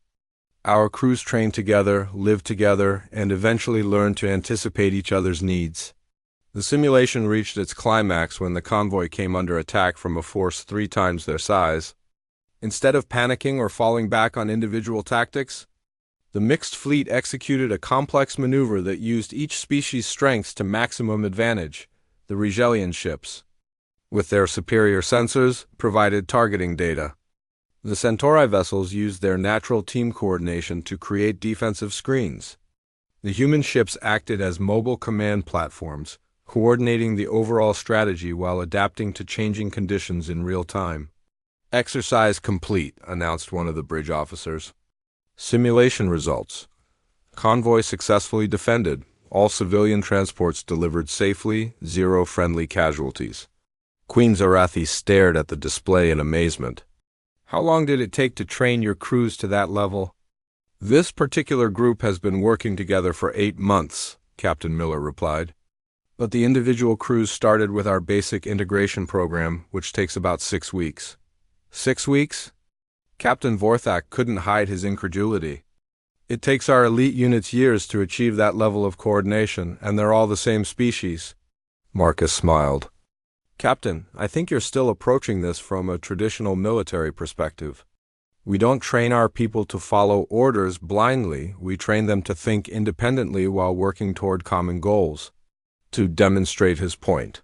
Our crews train together, live together, and eventually learn to anticipate each other's needs." The simulation reached its climax when the convoy came under attack from a force 3 times their size. Instead of panicking or falling back on individual tactics, the mixed fleet executed a complex maneuver that used each species' strengths to maximum advantage. The Rigelian ships, with their superior sensors, provided targeting data. The Centauri vessels used their natural team coordination to create defensive screens. The human ships acted as mobile command platforms, coordinating the overall strategy while adapting to changing conditions in real time. "Exercise complete," announced one of the bridge officers. Simulation results: convoy successfully defended. All civilian transports delivered safely, 0 friendly casualties. Queen Zarathi stared at the display in amazement. "How long did it take to train your crews to that level?" "This particular group has been working together for 8 months, Captain Miller replied. "But the individual crews started with our basic integration program, which takes about 6 weeks. 6 weeks? Captain Vorthak couldn't hide his incredulity. "It takes our elite units years to achieve that level of coordination, and they're all the same species." Marcus smiled. "Captain, I think you're still approaching this from a traditional military perspective. We don't train our people to follow orders blindly, we train them to think independently while working toward common goals. To demonstrate his point,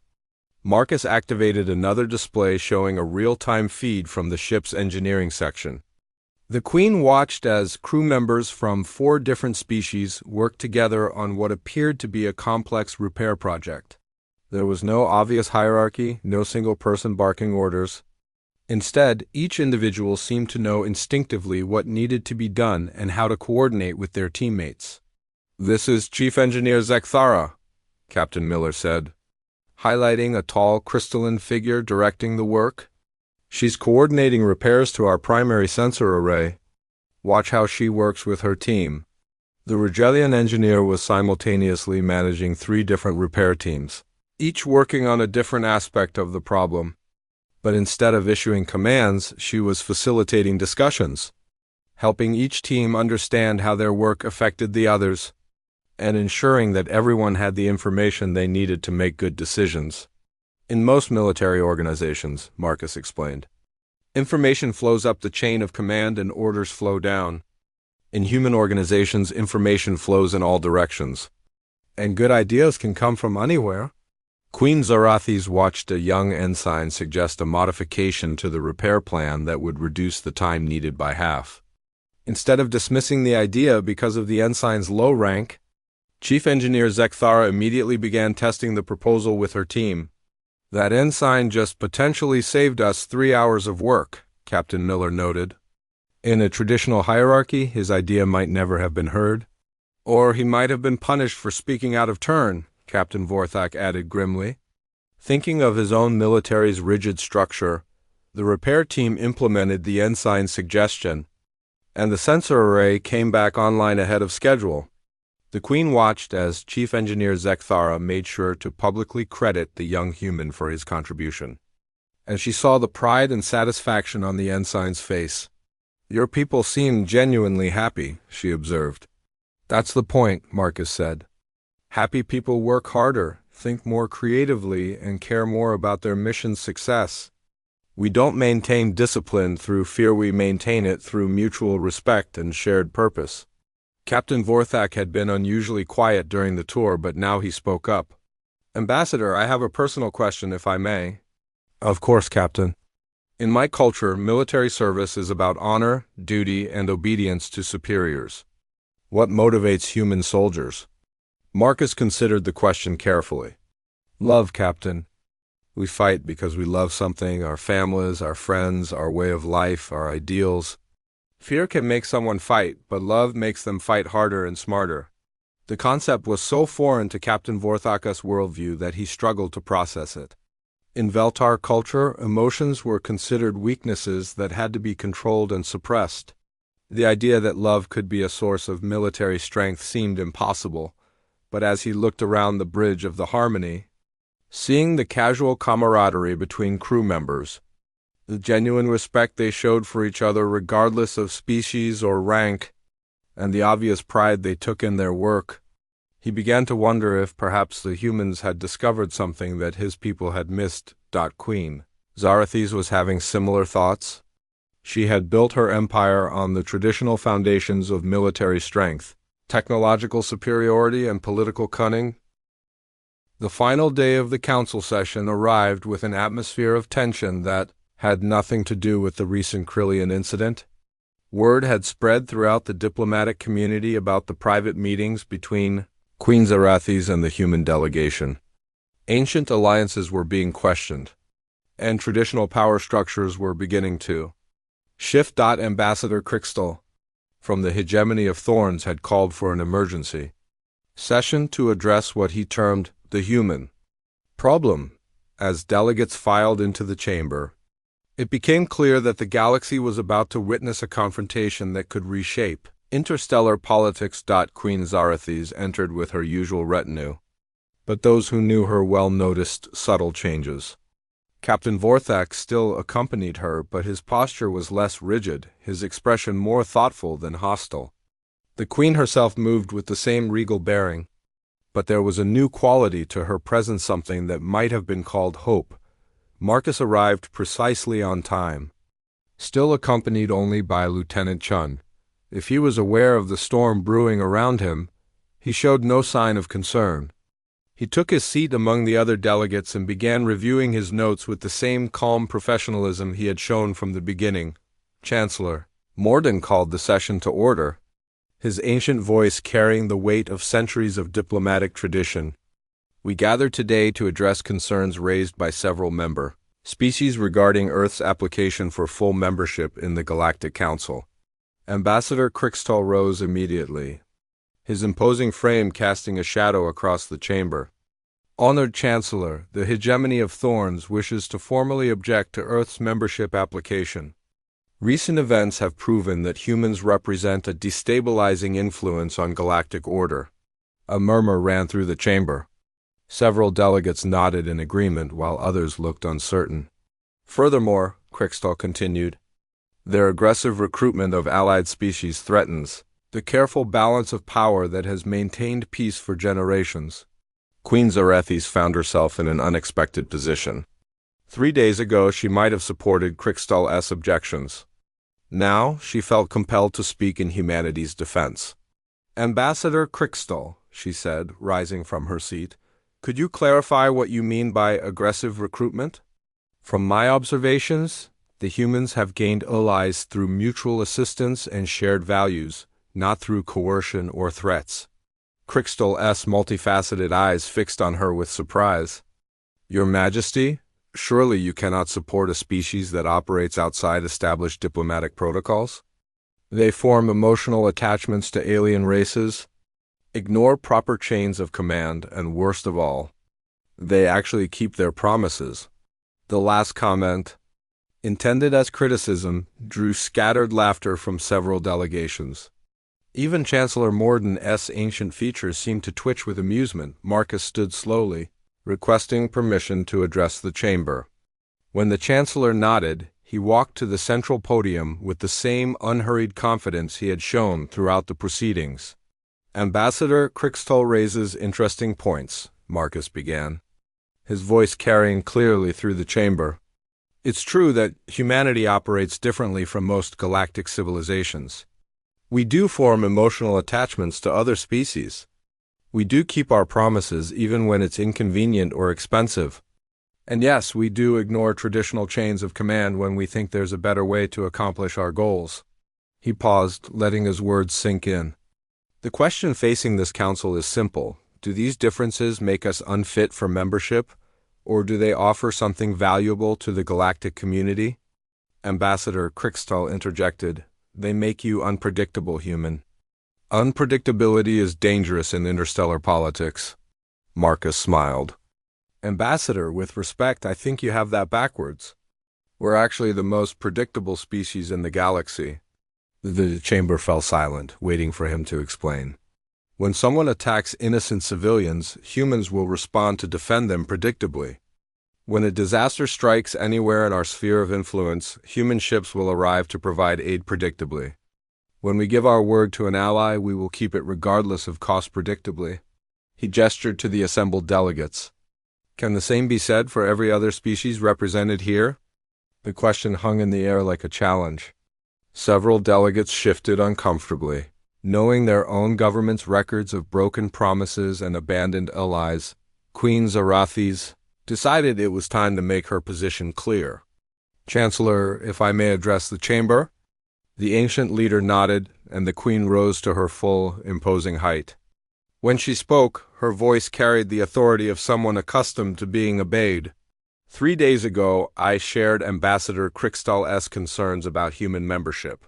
Marcus activated another display showing a real-time feed from the ship's engineering section. The Queen watched as crew members from 4 different species worked together on what appeared to be a complex repair project. There was no obvious hierarchy, no single person barking orders. Instead, each individual seemed to know instinctively what needed to be done and how to coordinate with their teammates. "This is Chief Engineer Zekthara," Captain Miller said, highlighting a tall, crystalline figure directing the work. "She's coordinating repairs to our primary sensor array. Watch how she works with her team." The Regelian engineer was simultaneously managing 3 different repair teams, each working on a different aspect of the problem. But instead of issuing commands, she was facilitating discussions, helping each team understand how their work affected the others, and ensuring that everyone had the information they needed to make good decisions. In most military organizations, Marcus explained, information flows up the chain of command and orders flow down. In human organizations, information flows in all directions. And good ideas can come from anywhere. Queen Zarathis watched a young ensign suggest a modification to the repair plan that would reduce the time needed by half. Instead of dismissing the idea because of the ensign's low rank, Chief Engineer Zekthara immediately began testing the proposal with her team. "That ensign just potentially saved us 3 hours of work," Captain Miller noted. In a traditional hierarchy, his idea might never have been heard. "Or he might have been punished for speaking out of turn," Captain Vorthak added grimly. Thinking of his own military's rigid structure, the repair team implemented the ensign's suggestion, and the sensor array came back online ahead of schedule. The Queen watched as Chief Engineer Zekthara made sure to publicly credit the young human for his contribution, and she saw the pride and satisfaction on the ensign's face. "Your people seem genuinely happy," she observed. "That's the point," Marcus said. "Happy people work harder, think more creatively, and care more about their mission's success. We don't maintain discipline through fear, we maintain it through mutual respect and shared purpose." Captain Vorthak had been unusually quiet during the tour, but now he spoke up. "Ambassador, I have a personal question, if I may." "Of course, Captain." "In my culture, military service is about honor, duty, and obedience to superiors. What motivates human soldiers?" Marcus considered the question carefully. "Love, Captain. We fight because we love something, our families, our friends, our way of life, our ideals. Fear can make someone fight, but love makes them fight harder and smarter." The concept was so foreign to Captain Vorthak's worldview that he struggled to process it. In Veltar culture, emotions were considered weaknesses that had to be controlled and suppressed. The idea that love could be a source of military strength seemed impossible, but as he looked around the bridge of the Harmony, seeing the casual camaraderie between crew members, the genuine respect they showed for each other regardless of species or rank, and the obvious pride they took in their work, he began to wonder if perhaps the humans had discovered something that his people had missed. Queen Zarathis was having similar thoughts. She had built her empire on the traditional foundations of military strength, technological superiority, and political cunning. The final day of the council session arrived with an atmosphere of tension that had nothing to do with the recent Krillian incident. Word had spread throughout the diplomatic community about the private meetings between Queen Zarathis and the human delegation. Ancient alliances were being questioned, and traditional power structures were beginning to shift. Ambassador Crixtal, from the hegemony of Thorns, had called for an emergency session to address what he termed the human problem. As delegates filed into the chamber, it became clear that the galaxy was about to witness a confrontation that could reshape interstellar politics. Queen Zarathis entered with her usual retinue, but those who knew her well noticed subtle changes. Captain Vorthak still accompanied her, but his posture was less rigid, his expression more thoughtful than hostile. The Queen herself moved with the same regal bearing, but there was a new quality to her presence, something that might have been called hope. Marcus arrived precisely on time. still accompanied only by Lieutenant Chun. If he was aware of the storm brewing around him, he showed no sign of concern. He took his seat among the other delegates and began reviewing his notes with the same calm professionalism he had shown from the beginning. Chancellor, Morden called the session to order, his ancient voice carrying the weight of centuries of diplomatic tradition. We gather today to address concerns raised by several member species regarding Earth's application for full membership in the Galactic Council. Ambassador Crixtall rose immediately, his imposing frame casting a shadow across the chamber. Honored Chancellor, the hegemony of Thorns wishes to formally object to Earth's membership application. Recent events have proven that humans represent a destabilizing influence on galactic order. A murmur ran through the chamber. Several delegates nodded in agreement while others looked uncertain. Furthermore, Crixtall continued, their aggressive recruitment of allied species threatens the careful balance of power that has maintained peace for generations. Queen Zarethis found herself in an unexpected position. 3 days ago she might have supported Crixtall's objections. Now she felt compelled to speak in humanity's defense. Ambassador Crixtall, she said, rising from her seat, could you clarify what you mean by aggressive recruitment? From my observations, the humans have gained allies through mutual assistance and shared values, not through coercion or threats. Crixtall's multifaceted eyes fixed on her with surprise. Your Majesty, surely you cannot support a species that operates outside established diplomatic protocols? They form emotional attachments to alien races, ignore proper chains of command, and worst of all, they actually keep their promises. The last comment, intended as criticism, drew scattered laughter from several delegations. Even Chancellor Morden's ancient features seemed to twitch with amusement. Marcus stood slowly, requesting permission to address the chamber. When the Chancellor nodded, he walked to the central podium with the same unhurried confidence he had shown throughout the proceedings. Ambassador Crixtall raises interesting points, Marcus began, his voice carrying clearly through the chamber. It's true that humanity operates differently from most galactic civilizations. We do form emotional attachments to other species. We do keep our promises even when it's inconvenient or expensive. And yes, we do ignore traditional chains of command when we think there's a better way to accomplish our goals. He paused, letting his words sink in. The question facing this council is simple. Do these differences make us unfit for membership, or do they offer something valuable to the galactic community? Ambassador Crixtall interjected, they make you unpredictable, human. Unpredictability is dangerous in interstellar politics. Marcus smiled. Ambassador, with respect, I think you have that backwards. We're actually the most predictable species in the galaxy. The chamber fell silent, waiting for him to explain. When someone attacks innocent civilians, humans will respond to defend them predictably. When a disaster strikes anywhere in our sphere of influence, human ships will arrive to provide aid predictably. When we give our word to an ally, we will keep it regardless of cost predictably. He gestured to the assembled delegates. Can the same be said for every other species represented here? The question hung in the air like a challenge. Several delegates shifted uncomfortably. Knowing their own government's records of broken promises and abandoned allies, Queen Zarethis decided it was time to make her position clear. Chancellor, if I may address the chamber? The ancient leader nodded, and the queen rose to her full, imposing height. When she spoke, her voice carried the authority of someone accustomed to being obeyed. 3 days ago, I shared Ambassador Crixtall's concerns about human membership.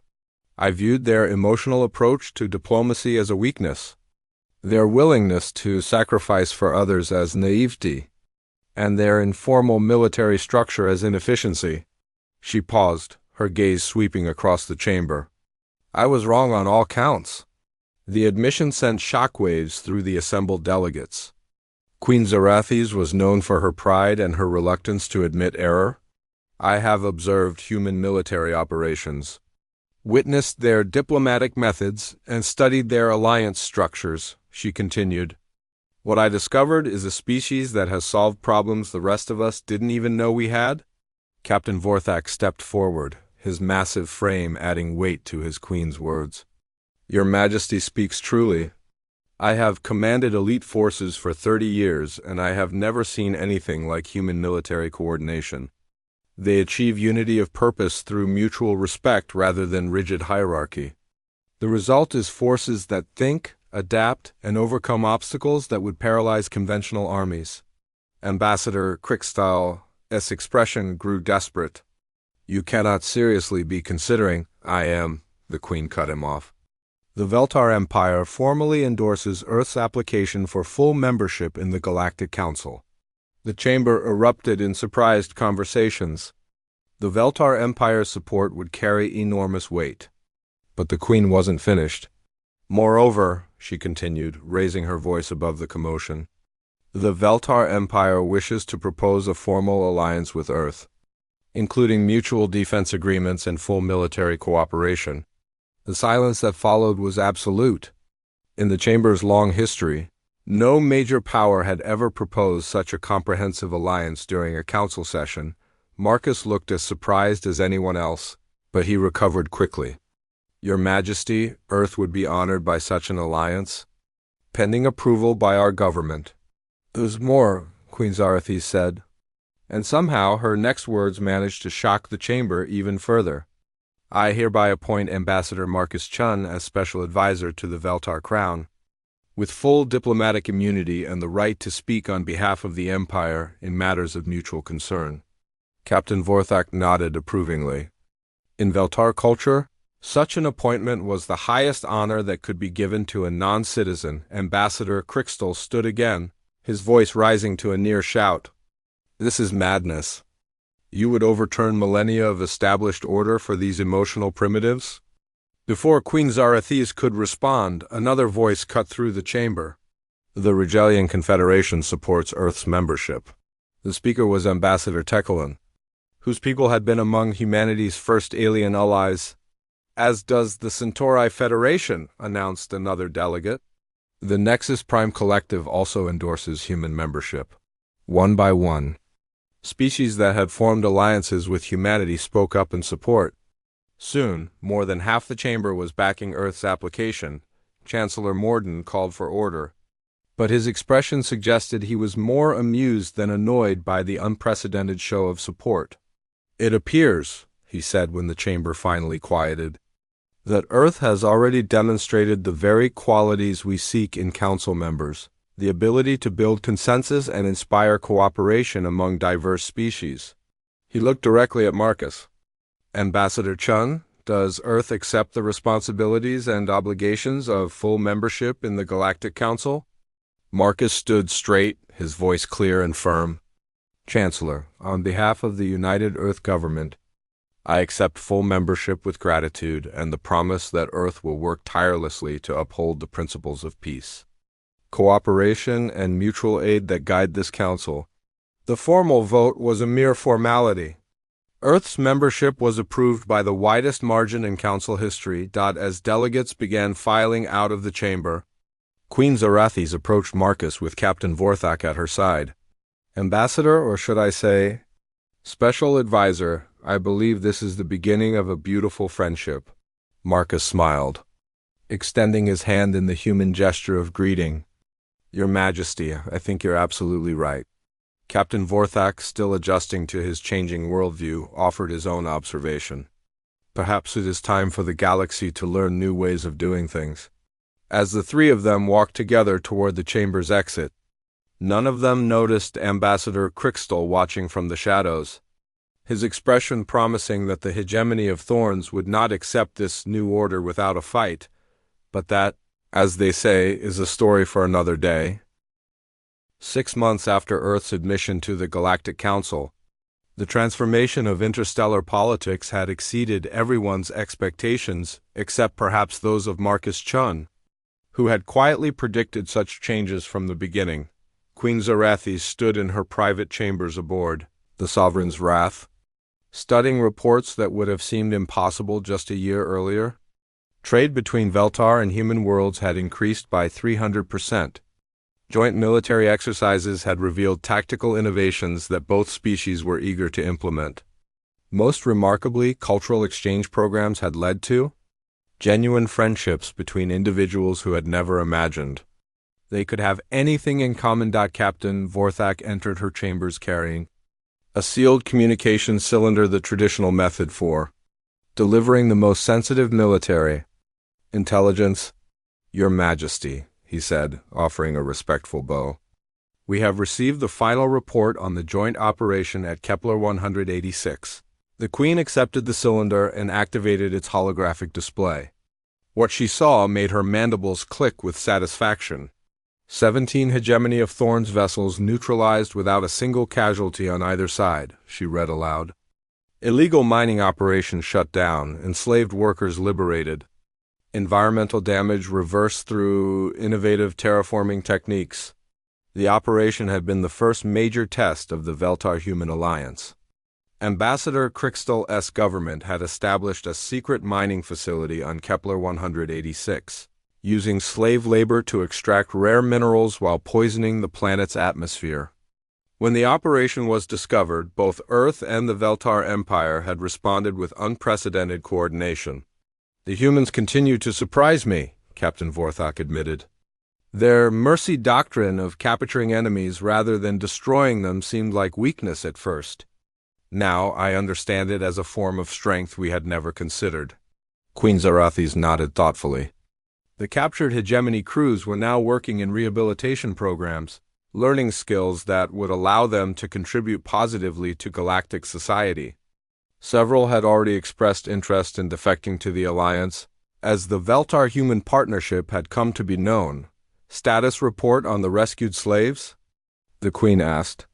I viewed their emotional approach to diplomacy as a weakness, their willingness to sacrifice for others as naivety, and their informal military structure as inefficiency. She paused, her gaze sweeping across the chamber. I was wrong on all counts. The admission sent shockwaves through the assembled delegates. Queen Zarethis was known for her pride and her reluctance to admit error. I have observed human military operations, witnessed their diplomatic methods, and studied their alliance structures, she continued. What I discovered is a species that has solved problems the rest of us didn't even know we had. Captain Vorthak stepped forward, his massive frame adding weight to his queen's words. "Your Majesty speaks truly. I have commanded elite forces for 30 years, and I have never seen anything like human military coordination. They achieve unity of purpose through mutual respect rather than rigid hierarchy. The result is forces that think, adapt, and overcome obstacles that would paralyze conventional armies." Ambassador Crickstal's expression grew desperate. "You cannot seriously be considering—" "I am," the Queen cut him off. "The Veltar Empire formally endorses Earth's application for full membership in the Galactic Council." The chamber erupted in surprised conversations. The Veltar Empire's support would carry enormous weight. But the Queen wasn't finished. "Moreover," she continued, raising her voice above the commotion, "the Veltar Empire wishes to propose a formal alliance with Earth, including mutual defense agreements and full military cooperation." The silence that followed was absolute. In the Chamber's long history, no major power had ever proposed such a comprehensive alliance during a council session. Marcus looked as surprised as anyone else, but he recovered quickly. "Your Majesty, Earth would be honored by such an alliance, pending approval by our government." "There's more," Queen Zarathis said, and somehow her next words managed to shock the chamber even further. "I hereby appoint Ambassador Marcus Chun as special advisor to the Veltar Crown, with full diplomatic immunity and the right to speak on behalf of the Empire in matters of mutual concern." Captain Vorthak nodded approvingly. In Veltar culture, such an appointment was the highest honor that could be given to a non-citizen. Ambassador Crickstal stood again, his voice rising to a near shout. "This is madness. You would overturn millennia of established order for these emotional primitives?" Before Queen Zarathis could respond, another voice cut through the chamber. "The Rigelian Confederation supports Earth's membership." The speaker was Ambassador Tekelin, whose people had been among humanity's first alien allies. "As does the Centauri Federation," announced another delegate. "The Nexus Prime Collective also endorses human membership." One by one, species that had formed alliances with humanity spoke up in support. Soon, more than half the chamber was backing Earth's application. Chancellor Morden called for order, but his expression suggested he was more amused than annoyed by the unprecedented show of support. "It appears," he said when the chamber finally quieted, "that Earth has already demonstrated the very qualities we seek in council members, the ability to build consensus and inspire cooperation among diverse species." He looked directly at Marcus. "Ambassador Chun, does Earth accept the responsibilities and obligations of full membership in the Galactic Council?" Marcus stood straight, his voice clear and firm. "Chancellor, on behalf of the United Earth Government, I accept full membership with gratitude and the promise that Earth will work tirelessly to uphold the principles of peace, cooperation, and mutual aid that guide this council." The formal vote was a mere formality. Earth's membership was approved by the widest margin in council history. As delegates began filing out of the chamber, Queen Zarathis approached Marcus with Captain Vorthak at her side. "Ambassador, or should I say, Special Advisor, I believe this is the beginning of a beautiful friendship." Marcus smiled, extending his hand in the human gesture of greeting. "Your Majesty, I think you're absolutely right." Captain Vorthak, still adjusting to his changing worldview, offered his own observation. "Perhaps it is time for the galaxy to learn new ways of doing things." As the three of them walked together toward the chamber's exit, none of them noticed Ambassador Crickstal watching from the shadows, his expression promising that the hegemony of Thorns would not accept this new order without a fight, but that, as they say, is a story for another day. 6 months after Earth's admission to the Galactic Council, the transformation of interstellar politics had exceeded everyone's expectations, except perhaps those of Marcus Chun, who had quietly predicted such changes from the beginning. Queen Zarathis stood in her private chambers aboard the Sovereign's Wrath, studying reports that would have seemed impossible just a year earlier. Trade between Veltar and human worlds had increased by 300%. Joint military exercises had revealed tactical innovations that both species were eager to implement. Most remarkably, cultural exchange programs had led to genuine friendships between individuals who had never imagined they could have anything in common. Captain Vorthak entered her chambers carrying a sealed communication cylinder, the traditional method for delivering the most sensitive military intelligence. Your Majesty, he said, offering a respectful bow. We have received the final report on the joint operation at Kepler 186. The Queen accepted the cylinder and activated its holographic display. What she saw made her mandibles click with satisfaction. 17 Hegemony of Thorns vessels neutralized without a single casualty on either side, she read aloud. Illegal mining operations shut down, enslaved workers liberated. Environmental damage reversed through innovative terraforming techniques. The operation had been the first major test of the Veltar-Human alliance. Ambassador Crixtal's government had established a secret mining facility on Kepler 186, using slave labor to extract rare minerals while poisoning the planet's atmosphere. When the operation was discovered, both Earth and the Veltar Empire had responded with unprecedented coordination. The humans continue to surprise me, Captain Vorthak admitted. Their mercy doctrine of capturing enemies rather than destroying them seemed like weakness at first. Now I understand it as a form of strength we had never considered. Queen Zarathis nodded thoughtfully. The captured hegemony crews were now working in rehabilitation programs, learning skills that would allow them to contribute positively to galactic society. Several had already expressed interest in defecting to the Alliance, as the Veltar-Human Partnership had come to be known. Status report on the rescued slaves? The Queen asked.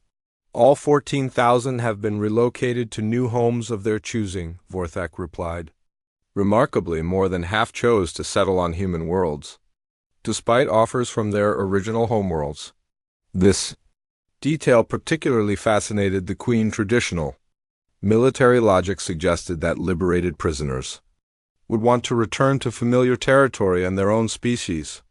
All 14,000 have been relocated to new homes of their choosing, Vorthak replied. Remarkably, more than half chose to settle on human worlds, despite offers from their original homeworlds. This detail particularly fascinated the Queen. Traditional military logic suggested that liberated prisoners would want to return to familiar territory and their own species.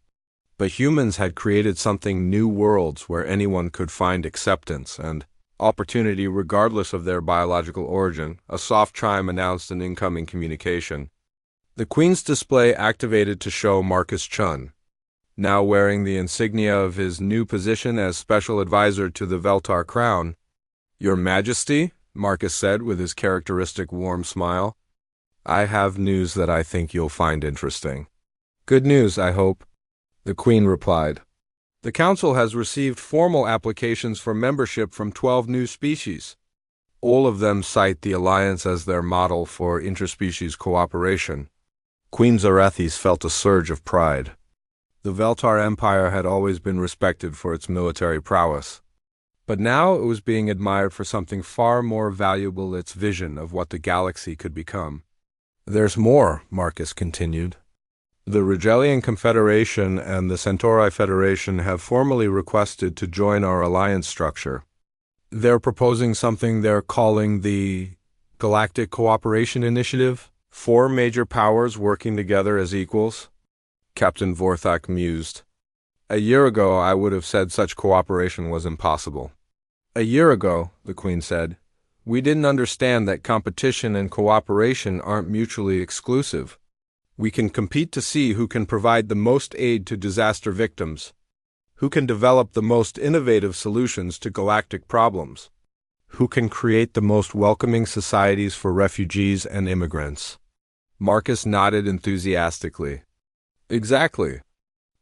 But humans had created something: new worlds where anyone could find acceptance and opportunity regardless of their biological origin. A soft chime announced an incoming communication. The Queen's display activated to show Marcus Chun, now wearing the insignia of his new position as Special Advisor to the Veltar Crown. Your Majesty, Marcus said with his characteristic warm smile, I have news that I think you'll find interesting. Good news, I hope, the Queen replied. The Council has received formal applications for membership from 12 new species. All of them cite the Alliance as their model for interspecies cooperation. Queen Zarathis felt a surge of pride. The Veltar Empire had always been respected for its military prowess, but now it was being admired for something far more valuable: its vision of what the galaxy could become. There's more, Marcus continued. The Rigelian Confederation and the Centauri Federation have formally requested to join our alliance structure. They're proposing something they're calling the Galactic Cooperation Initiative, 4 major powers working together as equals. Captain Vorthak mused. A year ago, I would have said such cooperation was impossible. A year ago, the Queen said, we didn't understand that competition and cooperation aren't mutually exclusive. We can compete to see who can provide the most aid to disaster victims, who can develop the most innovative solutions to galactic problems, who can create the most welcoming societies for refugees and immigrants. Marcus nodded enthusiastically. Exactly.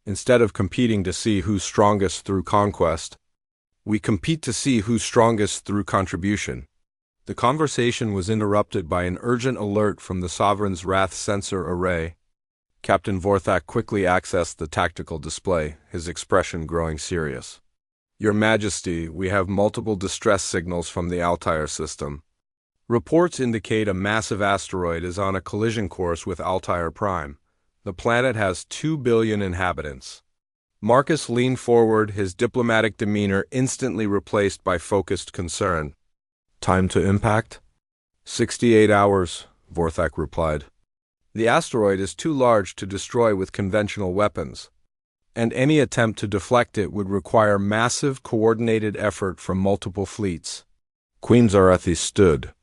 Instead of competing to see who's strongest through conquest, we compete to see who's strongest through contribution. The conversation was interrupted by an urgent alert from the Sovereign's Wrath sensor array. Captain Vorthak quickly accessed the tactical display, his expression growing serious. Your Majesty, we have multiple distress signals from the Altair system. Reports indicate a massive asteroid is on a collision course with Altair Prime. The planet has 2 billion inhabitants. Marcus leaned forward, his diplomatic demeanor instantly replaced by focused concern. Time to impact? 68 hours, Vorthak replied. The asteroid is too large to destroy with conventional weapons, and any attempt to deflect it would require massive, coordinated effort from multiple fleets. Queen Zarathis stood.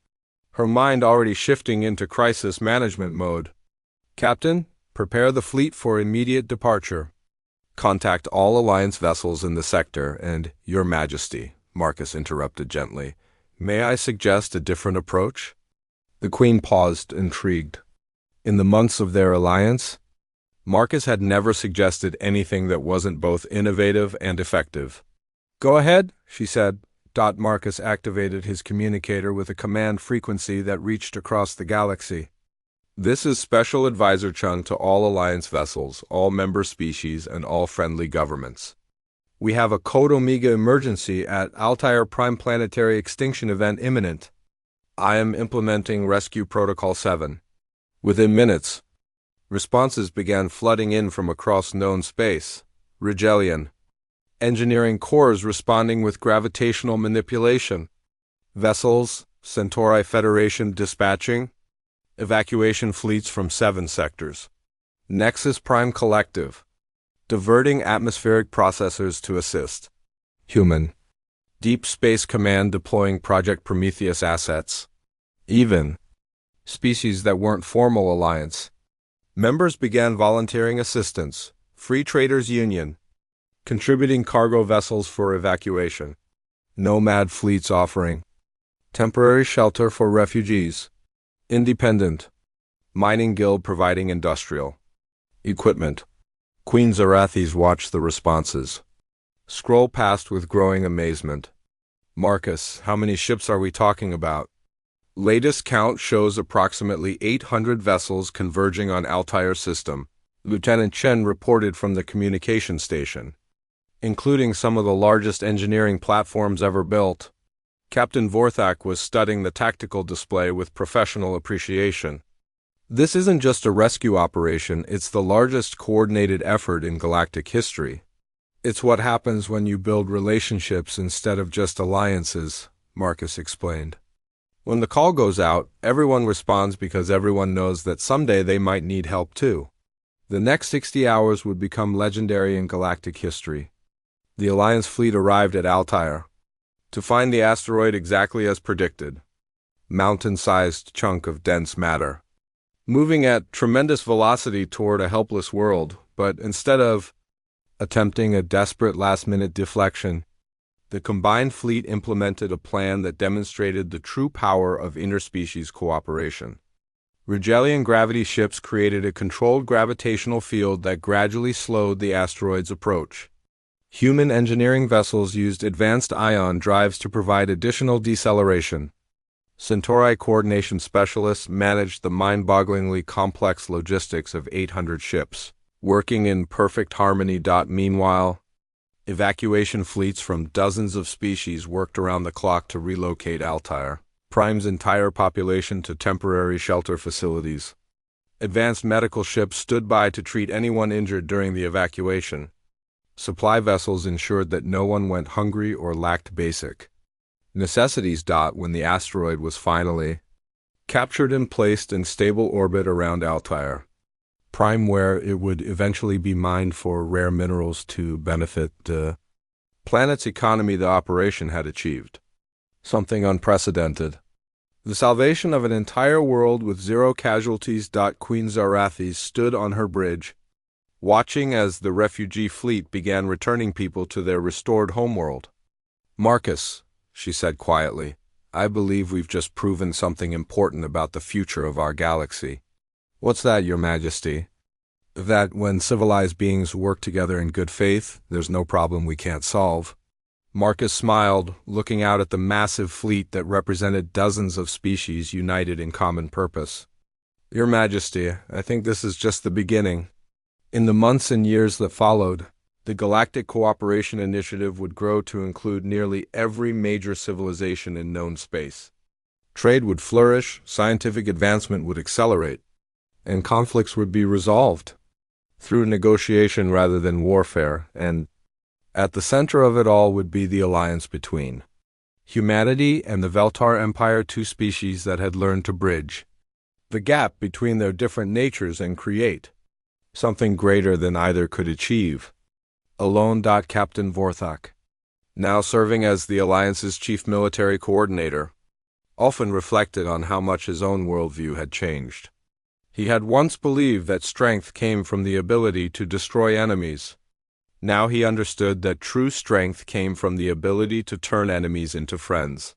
her mind already shifting into crisis management mode. Captain, prepare the fleet for immediate departure. Contact all Alliance vessels in the sector and, Your Majesty, Marcus interrupted gently, may I suggest a different approach? The Queen paused, intrigued. In the months of their alliance, Marcus had never suggested anything that wasn't both innovative and effective. Go ahead, she said. Marcus activated his communicator with a command frequency that reached across the galaxy. This is Special Advisor Chung to all Alliance vessels, all member species, and all friendly governments. We have a Code Omega emergency at Altair Prime Planetary Extinction event imminent. I am implementing Rescue Protocol 7. Within minutes, responses began flooding in from across known space. Rigelian. Engineering cores responding with gravitational manipulation. Vessels, Centauri Federation dispatching. Evacuation fleets from 7 sectors. Nexus Prime Collective. Diverting atmospheric processors to assist. Human. Deep Space Command deploying Project Prometheus assets. Even. Species that weren't formal alliance. Members began volunteering assistance. Free Traders Union. Contributing cargo vessels for evacuation. Nomad fleets offering temporary shelter for refugees. Independent. Mining Guild providing industrial equipment. Queen Zarathes watched the responses. Scroll past with growing amazement. Marcus, how many ships are we talking about? Latest count shows approximately 800 vessels converging on Altair system, Lieutenant Chen reported from the communication station, including some of the largest engineering platforms ever built. Captain Vorthak was studying the tactical display with professional appreciation. This isn't just a rescue operation, it's the largest coordinated effort in galactic history. It's what happens when you build relationships instead of just alliances, Marcus explained. When the call goes out, everyone responds because everyone knows that someday they might need help too. The next 60 hours would become legendary in galactic history. The Alliance fleet arrived at Altair to find the asteroid exactly as predicted. Mountain-sized chunk of dense matter. Moving at tremendous velocity toward a helpless world, but instead of attempting a desperate last-minute deflection, the combined fleet implemented a plan that demonstrated the true power of interspecies cooperation. Rigelian gravity ships created a controlled gravitational field that gradually slowed the asteroid's approach. Human engineering vessels used advanced ion drives to provide additional deceleration. Centauri coordination specialists managed the mind-bogglingly complex logistics of 800 ships, working in perfect harmony. Meanwhile, evacuation fleets from dozens of species worked around the clock to relocate Altair Prime's entire population to temporary shelter facilities. Advanced medical ships stood by to treat anyone injured during the evacuation. Supply vessels ensured that no one went hungry or lacked basic necessities. When the asteroid was finally captured and placed in stable orbit around Altair Prime, where it would eventually be mined for rare minerals to benefit the planet's economy, the operation had achieved something unprecedented. The salvation of an entire world with 0 casualties. Queen Zarathes stood on her bridge, watching as the refugee fleet began returning people to their restored homeworld. Marcus, she said quietly, I believe we've just proven something important about the future of our galaxy. What's that, Your Majesty? That when civilized beings work together in good faith, there's no problem we can't solve. Marcus smiled, looking out at the massive fleet that represented dozens of species united in common purpose. Your Majesty, I think this is just the beginning. In the months and years that followed, the Galactic Cooperation Initiative would grow to include nearly every major civilization in known space. Trade would flourish, scientific advancement would accelerate, and conflicts would be resolved through negotiation rather than warfare, and at the center of it all would be the alliance between humanity and the Veltar Empire, 2 species that had learned to bridge the gap between their different natures and create something greater than either could achieve alone. Captain Vorthak, now serving as the Alliance's chief military coordinator, Often reflected on how much his own worldview had changed. He had once believed that strength came from the ability to destroy enemies. Now he understood that true strength came from the ability to turn enemies into friends.